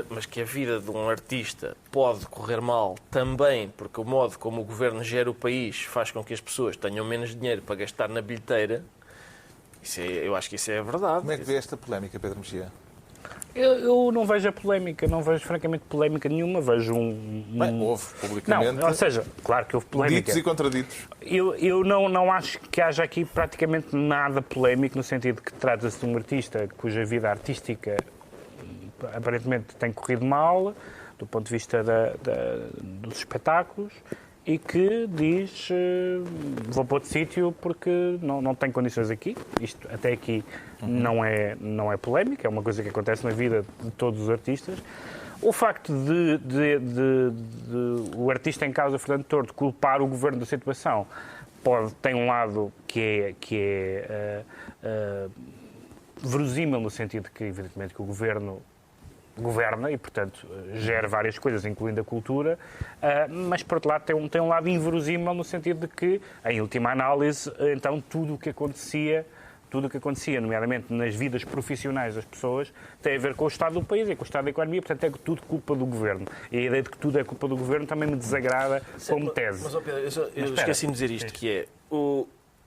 Speaker 2: Mas que a vida de um artista pode correr mal também, porque o modo como o governo gera o país faz com que as pessoas tenham menos dinheiro para gastar na bilheteira, eu acho que isso é verdade.
Speaker 1: Como é que vê esta polémica, Pedro Mexia?
Speaker 3: Eu não vejo a polémica, não vejo francamente polémica nenhuma, vejo
Speaker 1: houve publicamente...
Speaker 3: Não, ou seja, claro que houve polémica.
Speaker 1: Ditos e contraditos.
Speaker 3: Eu não acho que haja aqui praticamente nada polémico, no sentido que trata-se de um artista cuja vida artística aparentemente tem corrido mal, do ponto de vista dos espetáculos, e que diz, vou para outro sítio porque não tenho condições aqui. Isto até aqui não é polémica, é uma coisa que acontece na vida de todos os artistas. O facto de o artista em causa, Fernando Tordo, culpar o governo da situação tem um lado que é verosímil, no sentido que, evidentemente, que o governo governa e, portanto, gera várias coisas, incluindo a cultura, mas, por outro lado, tem um lado inverosímil no sentido de que, em última análise, então, tudo o que acontecia, nomeadamente nas vidas profissionais das pessoas, tem a ver com o estado do país e com o estado da economia, portanto, é tudo culpa do governo. E a ideia de que tudo é culpa do governo também me desagrada como tese.
Speaker 2: Mas Pedro, eu esqueci-me de dizer isto, que é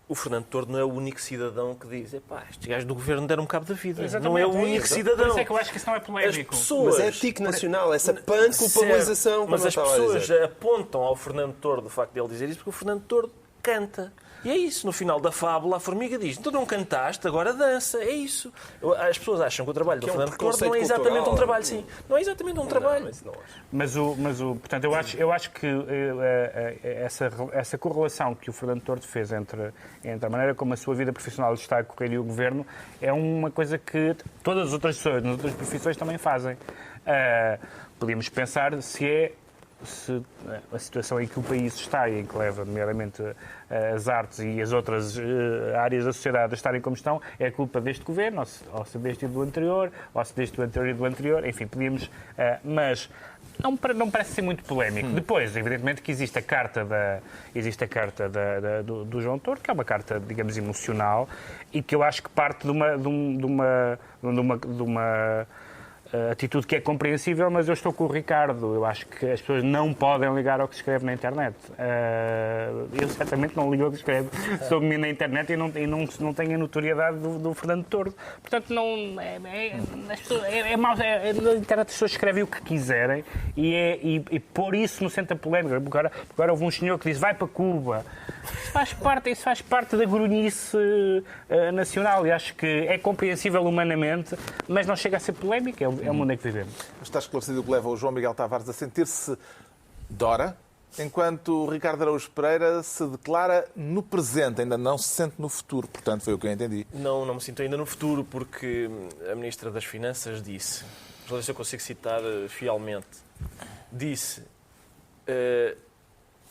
Speaker 2: o Fernando Tordo não é o único cidadão que diz estes gajos do governo deram cabo da vida.
Speaker 3: Exatamente,
Speaker 2: não é o único cidadão.
Speaker 3: Por isso é que eu acho que isso não é polémico.
Speaker 2: Pessoas,
Speaker 4: mas é tique nacional, essa pan-culpabilização.
Speaker 2: Mas as pessoas apontam ao Fernando Tordo o facto de ele dizer isso porque o Fernando Tordo canta. E é isso, no final da fábula, a formiga diz: tu não cantaste, agora dança. É isso. As pessoas acham que o trabalho do Fernando Tordo não é exatamente um trabalho, sim. Não é exatamente um trabalho.
Speaker 3: Portanto, eu acho que essa correlação que o Fernando Tordo fez entre a maneira como a sua vida profissional está a correr e o governo é uma coisa que todas as outras pessoas nas outras profissões também fazem. Podíamos pensar se a situação em que o país está e em que leva, nomeadamente, as artes e as outras áreas da sociedade a estarem como estão, é a culpa deste governo, ou se deste e do anterior, ou se deste do anterior e do anterior, enfim, podíamos... mas não parece ser muito polémico. Depois, evidentemente, que existe a carta do João Tordo, que é uma carta, digamos, emocional, e que eu acho que parte de uma atitude que é compreensível, mas eu estou com o Ricardo. Eu acho que as pessoas não podem ligar ao que se escreve na internet. Eu certamente não ligo ao que se escreve sobre mim na internet e não tenho a notoriedade do Fernando Tordo. Portanto, é mau. Na internet as pessoas escrevem o que quiserem e pôr isso no centro da polémica. Agora houve um senhor que disse: vai para Cuba. Isso faz parte da grunhice nacional e acho que é compreensível humanamente, mas não chega a ser polémica. É o mundo em que vivemos.
Speaker 1: Está esclarecido o que leva o João Miguel Tavares a sentir-se Dora, enquanto o Ricardo Araújo Pereira se declara no presente, ainda não se sente no futuro. Portanto, foi o que eu entendi.
Speaker 2: Não me sinto ainda no futuro, porque a Ministra das Finanças disse, não sei se eu consigo citar fielmente, disse,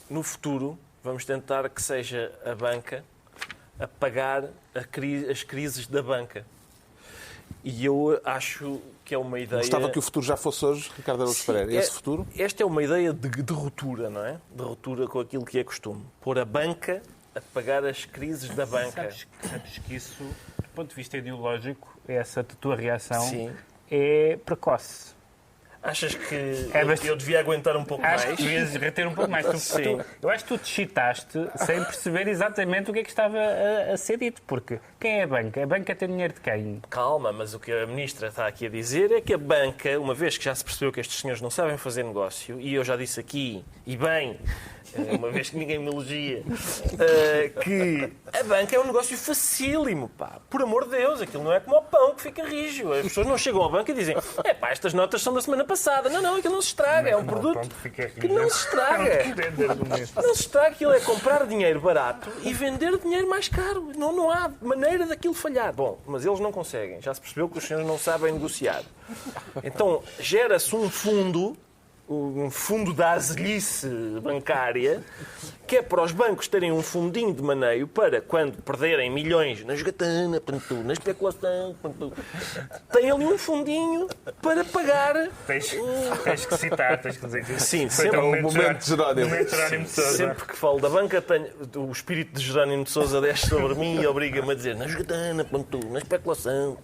Speaker 2: no futuro vamos tentar que seja a banca a pagar as crises da banca. E eu acho que é uma ideia...
Speaker 1: Gostava que o futuro já fosse hoje, Ricardo Araújo Pereira. Esse futuro?
Speaker 2: Esta é uma ideia de ruptura, não é? De ruptura com aquilo que é costume. Pôr a banca a pagar as crises da banca.
Speaker 3: Sabes que isso, do ponto de vista ideológico, essa tua reação
Speaker 2: Sim.
Speaker 3: é precoce.
Speaker 2: Achas que eu devia aguentar um pouco mais?
Speaker 3: Acho que devias reter um pouco mais. Eu acho que tu te excitaste sem perceber exatamente o que é que estava a ser dito. Porque quem é a banca? A banca tem dinheiro de quem?
Speaker 2: Calma, mas o que a Ministra está aqui a dizer é que a banca, uma vez que já se percebeu que estes senhores não sabem fazer negócio, e eu já disse aqui, e bem, uma vez que ninguém me elogia, que a banca é um negócio facílimo, pá. Por amor de Deus, aquilo não é como o pão que fica rijo. As pessoas não chegam à banca e dizem: estas notas são da semana passada. Não, aquilo não se estraga. É um produto que não se estraga. Não se estraga. Aquilo é comprar dinheiro barato e vender dinheiro mais caro. Não há maneira daquilo falhar. Bom, mas eles não conseguem. Já se percebeu que os senhores não sabem negociar. Então, gera-se um fundo da azelhice bancária, que é para os bancos terem um fundinho de maneio para, quando perderem milhões na jogatana, na especulação, tem ali um fundinho para pagar...
Speaker 3: Tens que citar, tens que dizer.
Speaker 2: Sim, sempre
Speaker 1: o momento de Jerónimo
Speaker 3: de Sousa.
Speaker 2: Sempre que falo da banca, o espírito de Jerónimo de Sousa desce sobre mim e obriga-me a dizer na jogatana, na especulação.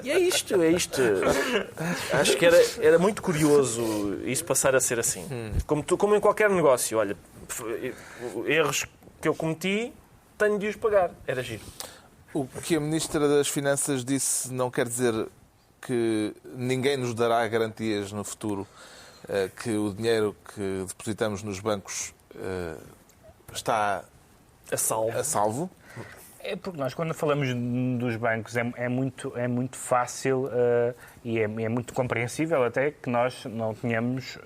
Speaker 2: E é isto. Acho que era muito curioso isso passar a ser assim. Como em qualquer negócio. Olha, erros que eu cometi, tenho de os pagar. Era giro.
Speaker 1: O que a Ministra das Finanças disse não quer dizer que ninguém nos dará garantias no futuro que o dinheiro que depositamos nos bancos está
Speaker 2: a
Speaker 1: salvo.
Speaker 3: É porque nós, quando falamos dos bancos, é muito fácil e é muito compreensível até que nós não tenhamos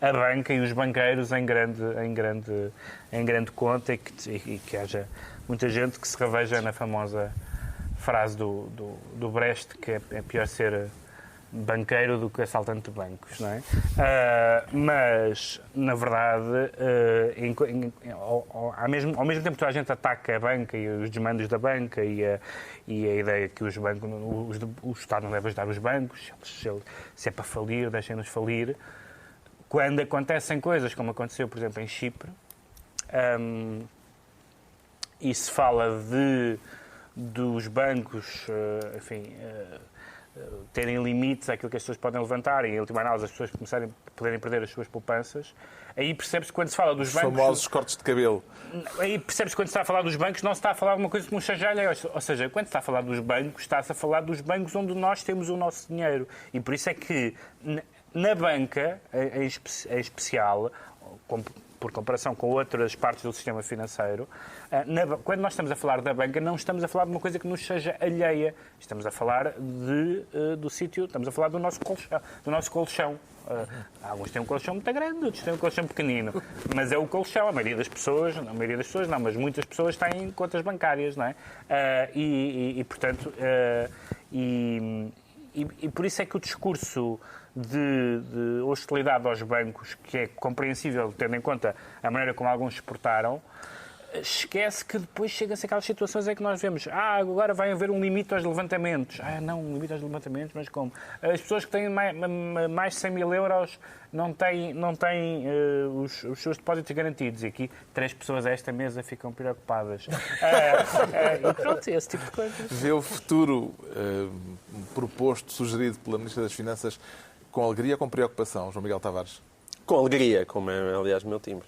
Speaker 3: a banca e os banqueiros em grande conta e que haja muita gente que se reveja na famosa frase do Brecht, que é pior ser banqueiro do que assaltante de bancos, não é? Mas, na verdade, ao mesmo tempo que toda a gente ataca a banca e os desmandos da banca e a ideia que os bancos, o Estado não deve ajudar os bancos, se é para falir, deixem-nos falir. Quando acontecem coisas como aconteceu, por exemplo, em Chipre, e se fala dos bancos, terem limites àquilo que as pessoas podem levantar e, em última análise, as pessoas poderem perder as suas poupanças, aí percebe-se quando se fala dos bancos...
Speaker 1: Os famosos cortes de cabelo.
Speaker 3: Aí percebe-se quando se está a falar dos bancos, não se está a falar de uma coisa que nos seja alheia. Ou seja, quando se está a falar dos bancos, está-se a falar dos bancos onde nós temos o nosso dinheiro. E por isso é que na banca, em especial, por comparação com outras partes do sistema financeiro, quando nós estamos a falar da banca, não estamos a falar de uma coisa que nos seja alheia. Estamos a falar do sítio, estamos a falar do nosso colchão. Alguns têm um colchão muito grande, outros têm um colchão pequenino. Mas é o colchão. A maioria das pessoas não, mas muitas pessoas têm contas bancárias, não é? Portanto, por isso é que o discurso de hostilidade aos bancos, que é compreensível tendo em conta a maneira como alguns se portaram, esquece que depois chega-se aquelas situações em que nós vemos agora vai haver um limite aos levantamentos. Não, um limite aos levantamentos, mas como? As pessoas que têm mais de 100 mil euros não têm os seus depósitos garantidos. E aqui 3 pessoas a esta mesa ficam preocupadas. E pronto, esse tipo de coisa.
Speaker 1: Vê o futuro proposto, sugerido pela Ministra das Finanças com alegria ou com preocupação, João Miguel Tavares?
Speaker 4: Com alegria, como é, aliás, o meu timbre.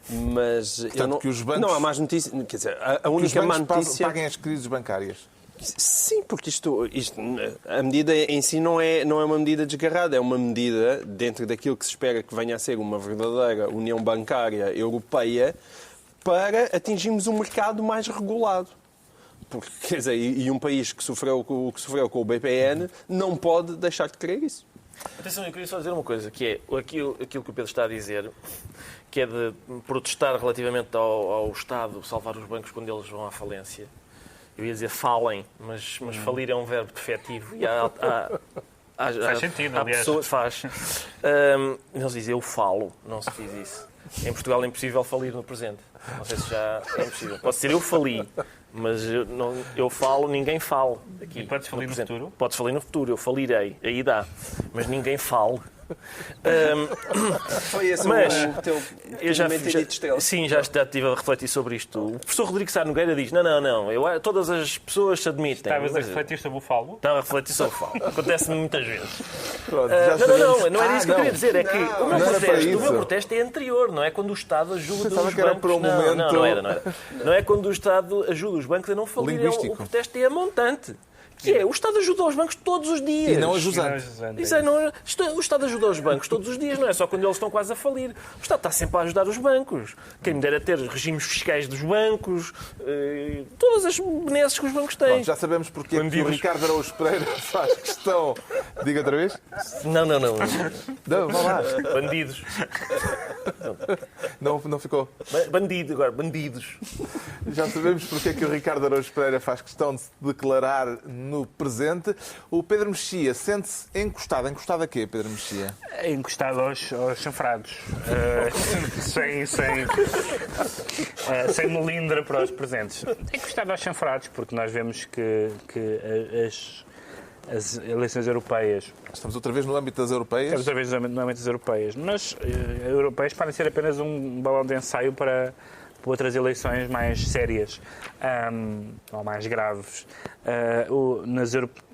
Speaker 4: Mas
Speaker 1: portanto, que os bancos,
Speaker 4: não há mais notícia. Quer dizer, a única má notícia...
Speaker 1: paguem as crises bancárias.
Speaker 4: Sim, porque isto, a medida em si não é uma medida desgarrada, é uma medida dentro daquilo que se espera que venha a ser uma verdadeira união bancária europeia para atingirmos um mercado mais regulado. Porque, quer dizer, e um país que sofreu com o BPN não pode deixar de querer isso.
Speaker 2: Atenção, eu queria só dizer uma coisa, que é aquilo que o Pedro está a dizer, que é de protestar relativamente ao Estado salvar os bancos quando eles vão à falência. Eu ia dizer falem, mas falir é um verbo defetivo. E
Speaker 3: faz sentido, aliás.
Speaker 2: Faz. Eles dizem eu falo, não se fiz isso. Em Portugal é impossível falir no presente. Não sei se já é impossível. Pode ser eu fali, mas eu falo, ninguém fala. Aqui,
Speaker 3: e podes falir no futuro?
Speaker 2: Podes falir no futuro, eu falirei, aí dá. Mas ninguém fala.
Speaker 4: Foi esse o teu
Speaker 2: sim, já estive a refletir sobre isto. O professor Rodrigo Sá Nogueira diz, não, todas as pessoas se admitem.
Speaker 3: Estavas a refletir sobre o falo?
Speaker 2: Estava a refletir sobre o falo. Acontece-me muitas vezes.
Speaker 1: Pronto,
Speaker 2: não era isso que eu queria dizer. É que o meu protesto é anterior, não é quando o Estado ajuda os bancos.
Speaker 1: Era para um momento...
Speaker 2: Não era. Não é quando o Estado ajuda os bancos a não falir. O protesto é a montante. Que é, o Estado ajuda os bancos todos os dias.
Speaker 1: E não os usantes.
Speaker 2: O Estado ajuda os bancos todos os dias, não é só quando eles estão quase a falir. O Estado está sempre a ajudar os bancos. Quem me dera ter regimes fiscais dos bancos, todas as benesses que os bancos têm.
Speaker 1: Bom, já sabemos porque é que o Ricardo Araújo Pereira faz questão... Diga outra vez?
Speaker 2: Não.
Speaker 1: Vá lá.
Speaker 2: Bandidos.
Speaker 1: Não ficou?
Speaker 2: Bandidos.
Speaker 1: Já sabemos porque é que o Ricardo Araújo Pereira faz questão de se declarar no presente. O Pedro Mexia sente-se encostado. Encostado a quê, Pedro Mexia?
Speaker 3: Encostado aos chanfrados. Sem melindra para os presentes. Encostado aos chanfrados, porque nós vemos que as eleições europeias...
Speaker 1: Estamos outra vez no âmbito das europeias?
Speaker 3: Estamos outra vez no âmbito das europeias. Mas europeias podem ser apenas um balão de ensaio para outras eleições mais sérias ou mais graves.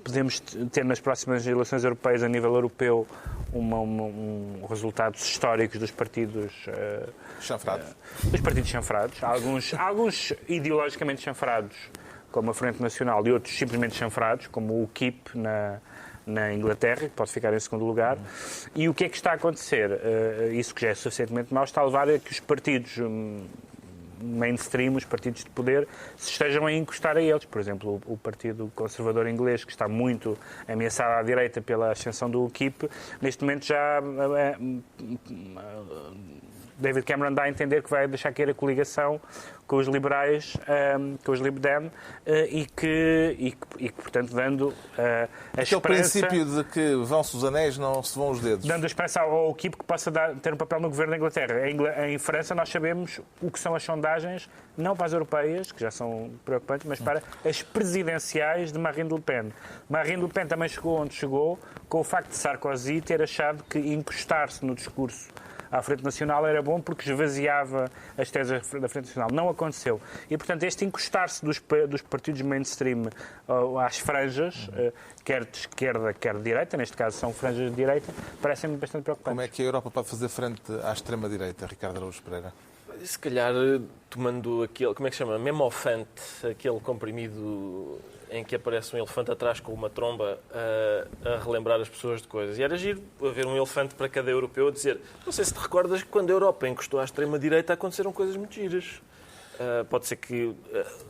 Speaker 3: Podemos ter nas próximas eleições europeias a nível europeu resultados históricos dos partidos
Speaker 1: chanfrados.
Speaker 3: Dos partidos chanfrados. Alguns ideologicamente chanfrados, como a Frente Nacional, e outros simplesmente chanfrados, como o UKIP na Inglaterra, que pode ficar em segundo lugar. E o que é que está a acontecer? Isso que já é suficientemente mau, está a levar a que os partidos mainstream, os partidos de poder, se estejam a encostar a eles. Por exemplo, o Partido Conservador Inglês, que está muito ameaçado à direita pela ascensão do UKIP, neste momento já David Cameron dá a entender que vai deixar cair a coligação com os liberais, com os Lib Dem, e que, portanto, dando a esperança...
Speaker 1: Aquele princípio de que vão-se os anéis, não se vão os dedos.
Speaker 3: Dando a esperança ao UKIP que possa ter um papel no governo da Inglaterra. Em França nós sabemos o que são as sondagens, não para as europeias, que já são preocupantes, mas para as presidenciais de Marine Le Pen. Marine Le Pen também chegou onde chegou, com o facto de Sarkozy ter achado que encostar-se no discurso à Frente Nacional era bom porque esvaziava as teses da Frente Nacional. Não aconteceu. E, portanto, este encostar-se dos partidos mainstream às franjas, quer de esquerda, quer de direita, neste caso são franjas de direita, parecem-me bastante preocupantes.
Speaker 1: Como é que a Europa pode fazer frente à extrema-direita, Ricardo Araújo Pereira?
Speaker 2: Se calhar tomando aquele, como é que se chama? Memofante, aquele comprimido em que aparece um elefante atrás com uma tromba a relembrar as pessoas de coisas. E era giro haver um elefante para cada europeu a dizer, não sei se te recordas que quando a Europa encostou à extrema-direita aconteceram coisas muito giras. Pode ser que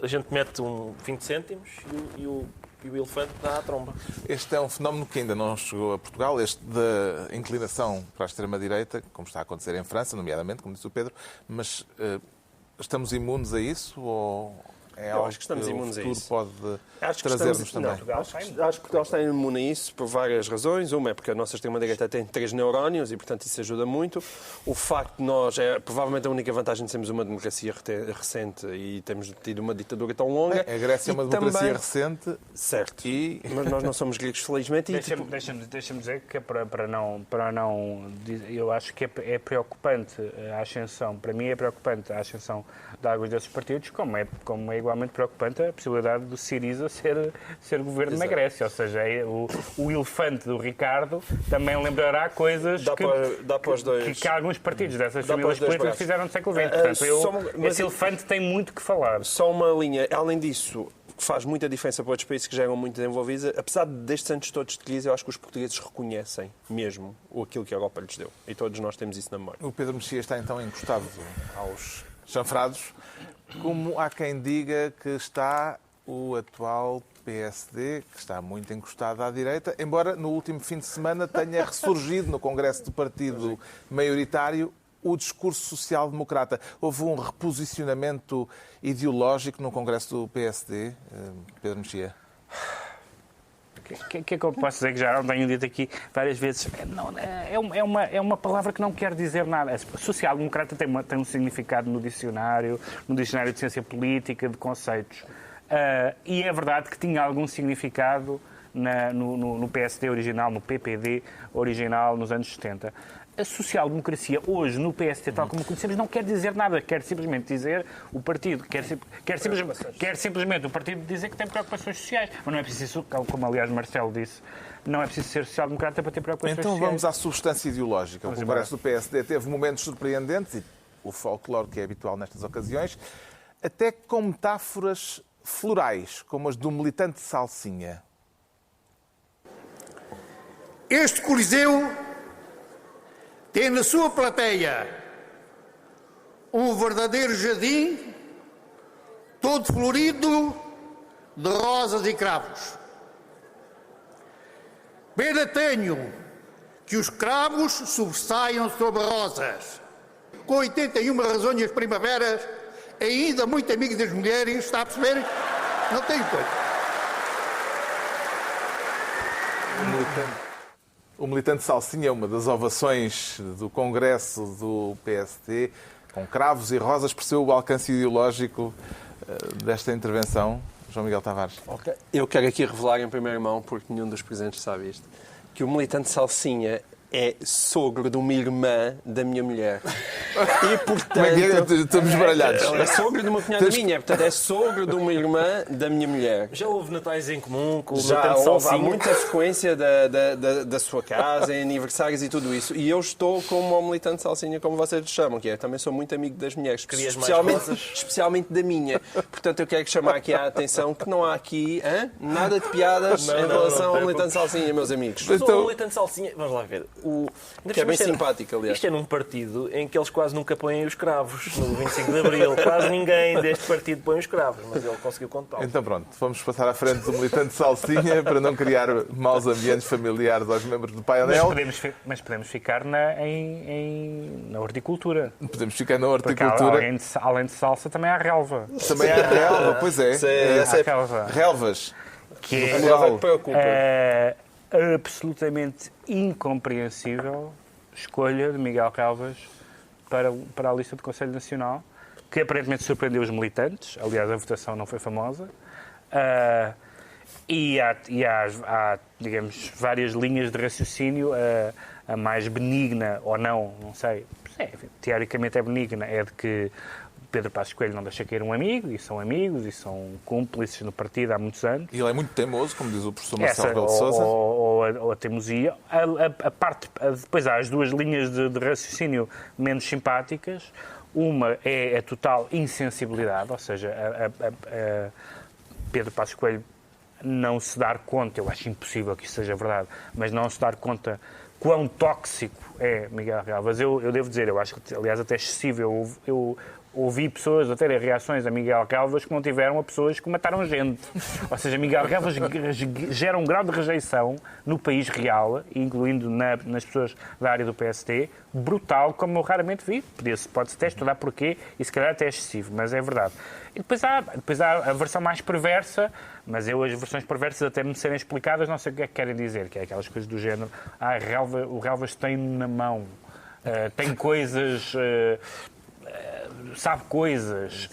Speaker 2: a gente mete 20 cêntimos e o elefante dá à tromba.
Speaker 1: Este é um fenómeno que ainda não chegou a Portugal, este da inclinação para a extrema-direita, como está a acontecer em França, nomeadamente, como disse o Pedro, mas estamos imunes a isso ou é algo
Speaker 4: acho que estamos imunes
Speaker 1: o
Speaker 4: a
Speaker 1: futuro
Speaker 4: isso.
Speaker 1: pode trazer-nos também?
Speaker 4: Acho que Portugal está imune a isso por várias razões. Uma é porque a nossa extrema-direita tem 3 neurónios e, portanto, isso ajuda muito. O facto de nós, provavelmente a única vantagem de sermos uma democracia recente e termos tido uma ditadura tão longa.
Speaker 1: A Grécia é uma democracia recente.
Speaker 4: Certo. Mas nós não somos gregos, felizmente.
Speaker 3: Deixa-me dizer que para não eu acho que é preocupante a ascensão, para mim é preocupante a ascensão de alguns desses partidos, como é igualmente preocupante a possibilidade do Syriza ser governo na Grécia. Ou seja, o elefante do Ricardo também lembrará coisas que alguns partidos dessas famílias políticas fizeram no século XX. Portanto, esse elefante tem muito que falar.
Speaker 4: Só uma linha. Além disso, que faz muita diferença para outros países que já eram muito desenvolvidos, apesar destes anos todos de crise, eu acho que os portugueses reconhecem mesmo aquilo que a Europa lhes deu. E todos nós temos isso na memória.
Speaker 1: O Pedro Mexia está então encostado aos chanfrados, como há quem diga que está o atual PSD, que está muito encostado à direita, embora no último fim de semana tenha ressurgido no Congresso do partido maioritário o discurso social-democrata. Houve um reposicionamento ideológico no Congresso do PSD, Pedro Mexia?
Speaker 3: O que é que eu posso dizer que já não tenho dito aqui várias vezes? É uma palavra que não quer dizer nada. Social-democrata tem um significado no dicionário de ciência política, de conceitos. E é verdade que tinha algum significado no PSD original, no PPD original, nos anos 70. A social-democracia hoje no PSD, tal como conhecemos, não quer dizer nada. Quer simplesmente dizer o partido, quer simplesmente o partido dizer que tem preocupações sociais. Mas não é preciso, como aliás Marcelo disse, não é preciso ser social-democrata para ter preocupações sociais.
Speaker 1: Então vamos à substância ideológica. O Congresso do PSD teve momentos surpreendentes e o folclore que é habitual nestas ocasiões, até com metáforas florais, como as do militante Salsinha.
Speaker 6: Este Coliseu tem na sua plateia um verdadeiro jardim, todo florido de rosas e cravos. Pena tenho que os cravos sobressaiam sobre rosas. Com 81 razões primaveras, ainda muito amigo das mulheres, está a perceber? Não tenho coisa.
Speaker 1: O militante Salsinha é uma das ovações do Congresso do PSD, com cravos e rosas. Percebeu o alcance ideológico desta intervenção, João Miguel Tavares?
Speaker 4: Okay. Eu quero aqui revelar em primeira mão, porque nenhum dos presentes sabe isto, que o militante Salsinha é sogro de uma irmã da minha mulher. E, portanto...
Speaker 1: Estamos baralhados.
Speaker 4: É sogro de uma cunhada minha, portanto, é sogro de uma irmã da minha mulher.
Speaker 2: Já houve natais em comum com o
Speaker 4: Já
Speaker 2: militante
Speaker 4: houve, há
Speaker 2: Salsinha?
Speaker 4: muita frequência da sua casa, em aniversários e tudo isso. E eu estou como o militante Salsinha, como vocês lhe chamam, que é, também sou muito amigo das mulheres, especialmente da minha. Portanto, eu quero chamar aqui a atenção que não há aqui nada de piadas em relação ao militante Salsinha, meus amigos.
Speaker 2: Mas o militante Salsinha, vamos lá ver.
Speaker 4: Que é bem simpático, aliás.
Speaker 2: Isto é num partido em que eles quase nunca põem os cravos. No 25 de Abril, quase ninguém deste partido põe os cravos, mas ele conseguiu contá-los.
Speaker 1: Então pronto, vamos passar à frente do militante Salsinha para não criar maus ambientes familiares aos membros do painel.
Speaker 3: Mas podemos ficar na horticultura.
Speaker 1: Podemos ficar na horticultura.
Speaker 3: Porque além de salsa também há relva.
Speaker 1: Também há relva, pois é. Relvas.
Speaker 3: Que é absolutamente incompreensível escolha de Miguel Relvas para a lista do Conselho Nacional, que aparentemente surpreendeu os militantes. Aliás, a votação não foi famosa. E há, digamos, várias linhas de raciocínio. A mais benigna, ou não sei, teoricamente é benigna, é de que Pedro Passos Coelho não deixa cair um amigo, e são amigos, e são cúmplices no partido há muitos anos.
Speaker 1: E ele é muito teimoso, como diz o professor Marcelo Rebelo de Sousa.
Speaker 3: Ou a teimosia. Depois há as duas linhas de raciocínio menos simpáticas. Uma é a total insensibilidade, ou seja, Pedro Passos Coelho não se dar conta, eu acho impossível que isso seja verdade, mas não se dar conta quão tóxico é Miguel Relvas. Eu devo dizer, eu acho que, aliás, até excessivo. Eu ouvi pessoas a terem reações a Miguel Relvas que não tiveram a pessoas que mataram gente. Ou seja, Miguel Relvas gera um grau de rejeição no país real, incluindo nas pessoas da área do PSD, brutal, como eu raramente vi. Pode-se até estudar porquê, e se calhar até é excessivo, mas é verdade. E depois há a versão mais perversa, mas as versões perversas até me serem explicadas, não sei o que é que querem dizer, que é aquelas coisas do género, o Relvas tem na mão, tem coisas... sabe coisas,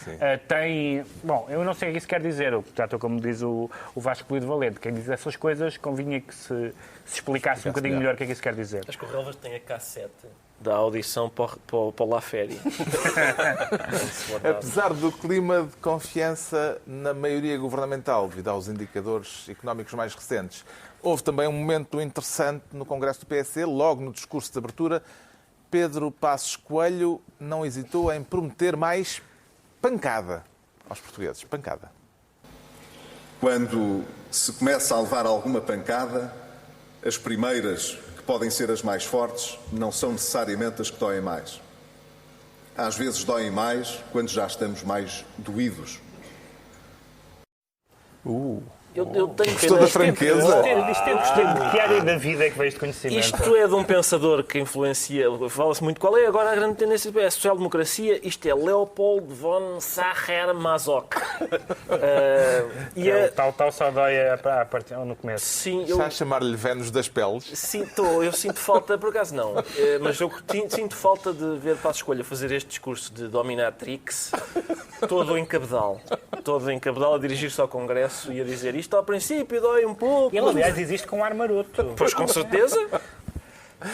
Speaker 3: tem... Bom, eu não sei o que isso quer dizer, portanto, como diz o Vasco Polido Valente, quem diz essas coisas convinha que se explicasse um bocadinho melhor o que é que isso quer dizer.
Speaker 2: Acho que o Relvas tem a cassete da audição para o La Féria.
Speaker 1: Apesar do clima de confiança na maioria governamental, devido aos indicadores económicos mais recentes, houve também um momento interessante no Congresso do PSD, logo no discurso de abertura. Pedro Passos Coelho não hesitou em prometer mais pancada aos portugueses. Pancada.
Speaker 7: Quando se começa a levar alguma pancada, as primeiras, que podem ser as mais fortes, não são necessariamente as que doem mais. Às vezes doem mais quando já estamos mais doídos.
Speaker 2: Eu tenho
Speaker 1: Gostou da franqueza?
Speaker 3: Que área da vida é que vejo de conhecimento?
Speaker 2: Isto é de um pensador que influencia, fala-se muito, qual é agora a grande tendência? É a social-democracia, isto é Leopold von Sacher-Masoch.
Speaker 3: Tal só dói no começo.
Speaker 2: Sim,
Speaker 1: Está a chamar-lhe Vênus das Peles?
Speaker 2: eu sinto falta, por acaso não, mas eu sinto falta de ver Passos Coelho fazer este discurso de dominatrix, todo em cabedal a dirigir-se ao Congresso e a dizer isto ao princípio dói um pouco.
Speaker 3: Ele, aliás, existe com um ar maroto.
Speaker 2: Pois, com certeza.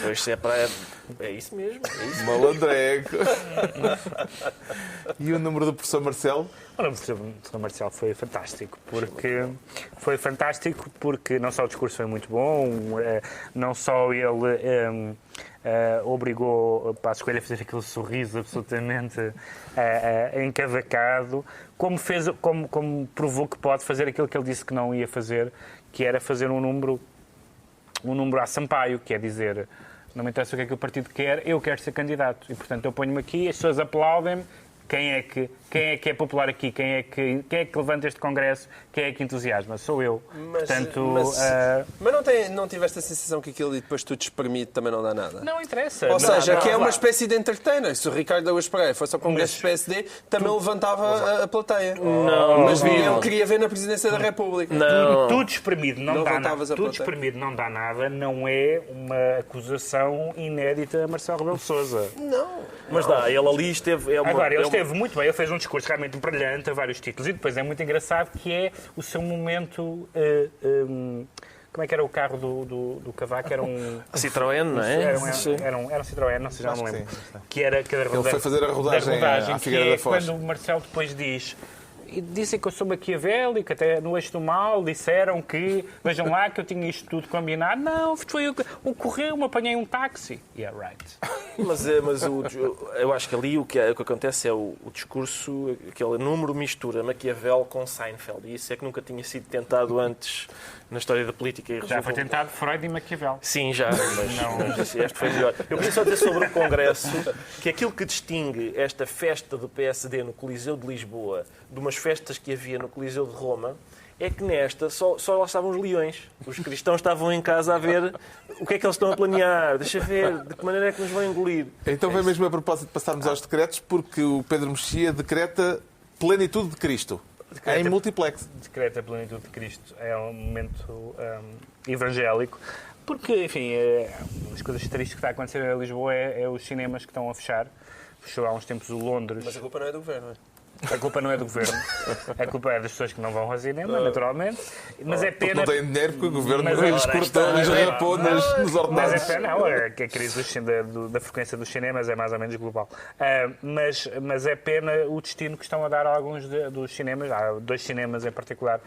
Speaker 2: Pois é isso mesmo.
Speaker 1: Malandreco. E o número do professor Marcelo?
Speaker 3: O professor Marcelo foi fantástico, porque não só o discurso foi muito bom, não só ele obrigou Passos Coelho a fazer aquele sorriso absolutamente encavacado, como provou que pode fazer aquilo que ele disse que não ia fazer, que era fazer um número a Sampaio, que é dizer: não me interessa o que é que o partido quer, eu quero ser candidato. E, portanto, eu ponho-me aqui, as pessoas aplaudem-me. Quem é que é popular aqui? Quem é que levanta este Congresso? Quem é que entusiasma? Sou eu.
Speaker 4: Mas não tiveste a sensação que aquilo e depois tudo espremido também não dá nada?
Speaker 3: Não interessa.
Speaker 4: Ou seja, que é uma espécie de entertainer. Se o Ricardo Araújo Pereira fosse ao Congresso do PSD, também levantava a plateia. Mas ele queria ver na Presidência da República.
Speaker 3: Tudo espremido não dá nada. Tudo espremido não dá nada. Não é uma acusação inédita a Marcelo Rebelo de Sousa.
Speaker 2: Não. Mas ele ali esteve...
Speaker 3: Agora, ele esteve muito bem. Ele fez um discurso realmente brilhante, a vários títulos. E depois é muito engraçado que é o seu momento... como é que era o carro do Cavaco? Era um...
Speaker 2: Citroën, não é?
Speaker 3: Era um Citroën, não sei, já não lembro. Que era
Speaker 1: ele foi fazer a rodagem à Figueira da Foz.
Speaker 3: Quando o Marcelo depois diz... E dizem que eu sou maquiavélico, até no Eixo do Mal disseram que, vejam lá, que eu tinha isto tudo combinado. Não, foi ocorreu-me, apanhei um táxi. Yeah, right.
Speaker 2: Mas eu acho que ali o que acontece é o discurso, aquele número mistura Maquiavel com Seinfeld. E isso é que nunca tinha sido tentado antes na história da política.
Speaker 3: Já foi tentado Freud e Maquiavel.
Speaker 2: Sim, já, mas este foi melhor. Eu queria só dizer sobre o Congresso que aquilo que distingue esta festa do PSD no Coliseu de Lisboa de umas festas que havia no Coliseu de Roma é que nesta só lá estavam os leões. Os cristãos estavam em casa a ver o que é que eles estão a planear. Deixa ver de que maneira é que nos vão engolir.
Speaker 1: Então vem mesmo a propósito de passarmos aos decretos, porque o Pedro Mexia decreta plenitude de Cristo. Em multiplex.
Speaker 3: Decreta a plenitude de Cristo. É um momento evangélico. Porque, enfim, uma das coisas tristes que está a acontecer em Lisboa é os cinemas que estão a fechar. Fechou há uns tempos o Londres.
Speaker 4: Mas a culpa não é do governo, não é?
Speaker 3: A culpa não é do governo. A culpa é das pessoas que não vão ao cinema, naturalmente. Mas é pena...
Speaker 1: Não têm dinheiro porque o governo
Speaker 3: Mas
Speaker 1: lhes cortou, lhes rapou nos ordenados.
Speaker 3: Mas é pena, não, é que a crise da frequência dos cinemas é mais ou menos global. Mas é pena o destino que estão a dar a alguns dos cinemas. Há 2 cinemas em particular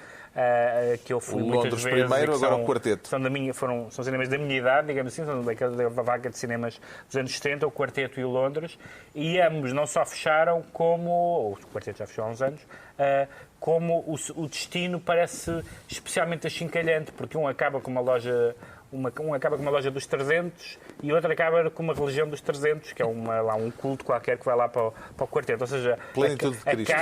Speaker 3: que eu fui muitas
Speaker 1: Londres
Speaker 3: vezes.
Speaker 1: primeiro, agora o Quarteto.
Speaker 3: São cinemas da minha idade, digamos assim, são daquela vaga de cinemas dos anos 70, o Quarteto e o Londres, e ambos não só fecharam ou o Quarteto já fechou há uns anos, como o destino parece especialmente achincalhante, porque um acaba com uma loja... Um acaba com uma loja dos 300 e outro acaba com uma religião dos 300, que é um culto qualquer que vai lá para o Quarteto. Ou seja,
Speaker 1: Plenitude de Cristo.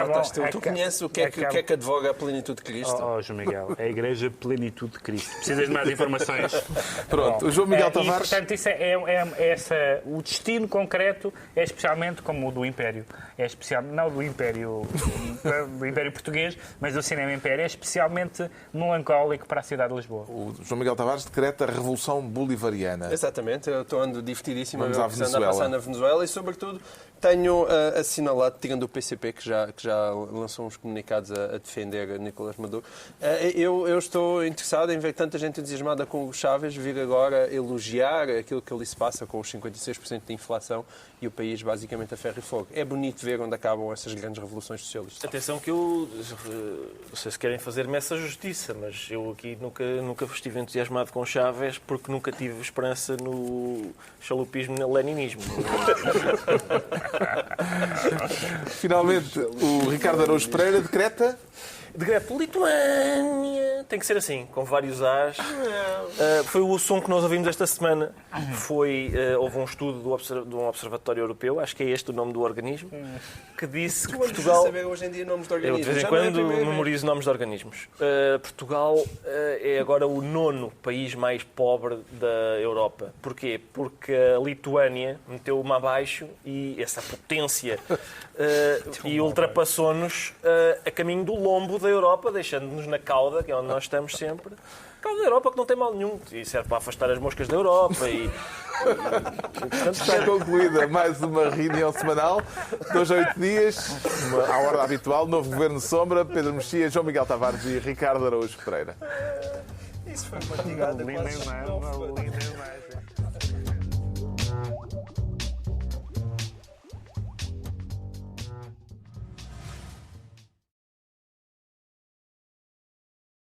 Speaker 4: Tu conheces o que é que advoga a Plenitude de Cristo?
Speaker 3: João Miguel, é a Igreja Plenitude de Cristo. Precisas de mais informações?
Speaker 1: Pronto, o João Miguel Tavares...
Speaker 3: E, portanto, isso o destino concreto é especialmente como o do Império. Não do Império português, mas do cinema Império. É especialmente melancólico para a cidade de Lisboa.
Speaker 1: O João Miguel Tavares decreta a Revolução Bolivariana.
Speaker 4: Exatamente, eu estou andando divertidíssimo a
Speaker 1: passar
Speaker 4: na Venezuela e, sobretudo, tenho assinalado, tirando o PCP, que já lançou uns comunicados a defender Nicolás Maduro. Eu estou interessado em ver tanta gente entusiasmada com o Chávez vir agora elogiar aquilo que ali se passa com os 56% de inflação e o país basicamente a ferro e fogo. É bonito ver onde acabam essas grandes revoluções socialistas.
Speaker 2: Atenção que eu não sei se querem fazer-me essa justiça, mas eu aqui nunca estive entusiasmado com Chávez porque nunca tive esperança no chalupismo e no leninismo.
Speaker 1: Finalmente, o Ricardo Araújo Pereira decreta
Speaker 2: Lituânia. Tem que ser assim, com vários As. Foi o som que nós ouvimos esta semana. Houve um estudo de um observatório europeu, acho que é este o nome do organismo, que disse que Portugal...
Speaker 4: saber hoje em dia nomes de organismos.
Speaker 2: Eu, de vez em quando, memorizo nomes de organismos. Portugal é agora o 9º país mais pobre da Europa. Porquê? Porque a Lituânia meteu-uma abaixo e essa potência e ultrapassou-nos a caminho do lombo da Europa, deixando-nos na cauda, que é onde nós estamos sempre. Cauda da Europa que não tem mal nenhum e serve para afastar as moscas da Europa portanto,
Speaker 1: está concluída mais uma reunião semanal, 2 a 8 dias, à hora habitual, novo Governo Sombra, Pedro Mexia, João Miguel Tavares e Ricardo Araújo Pereira.
Speaker 4: Isso foi uma tigada quase.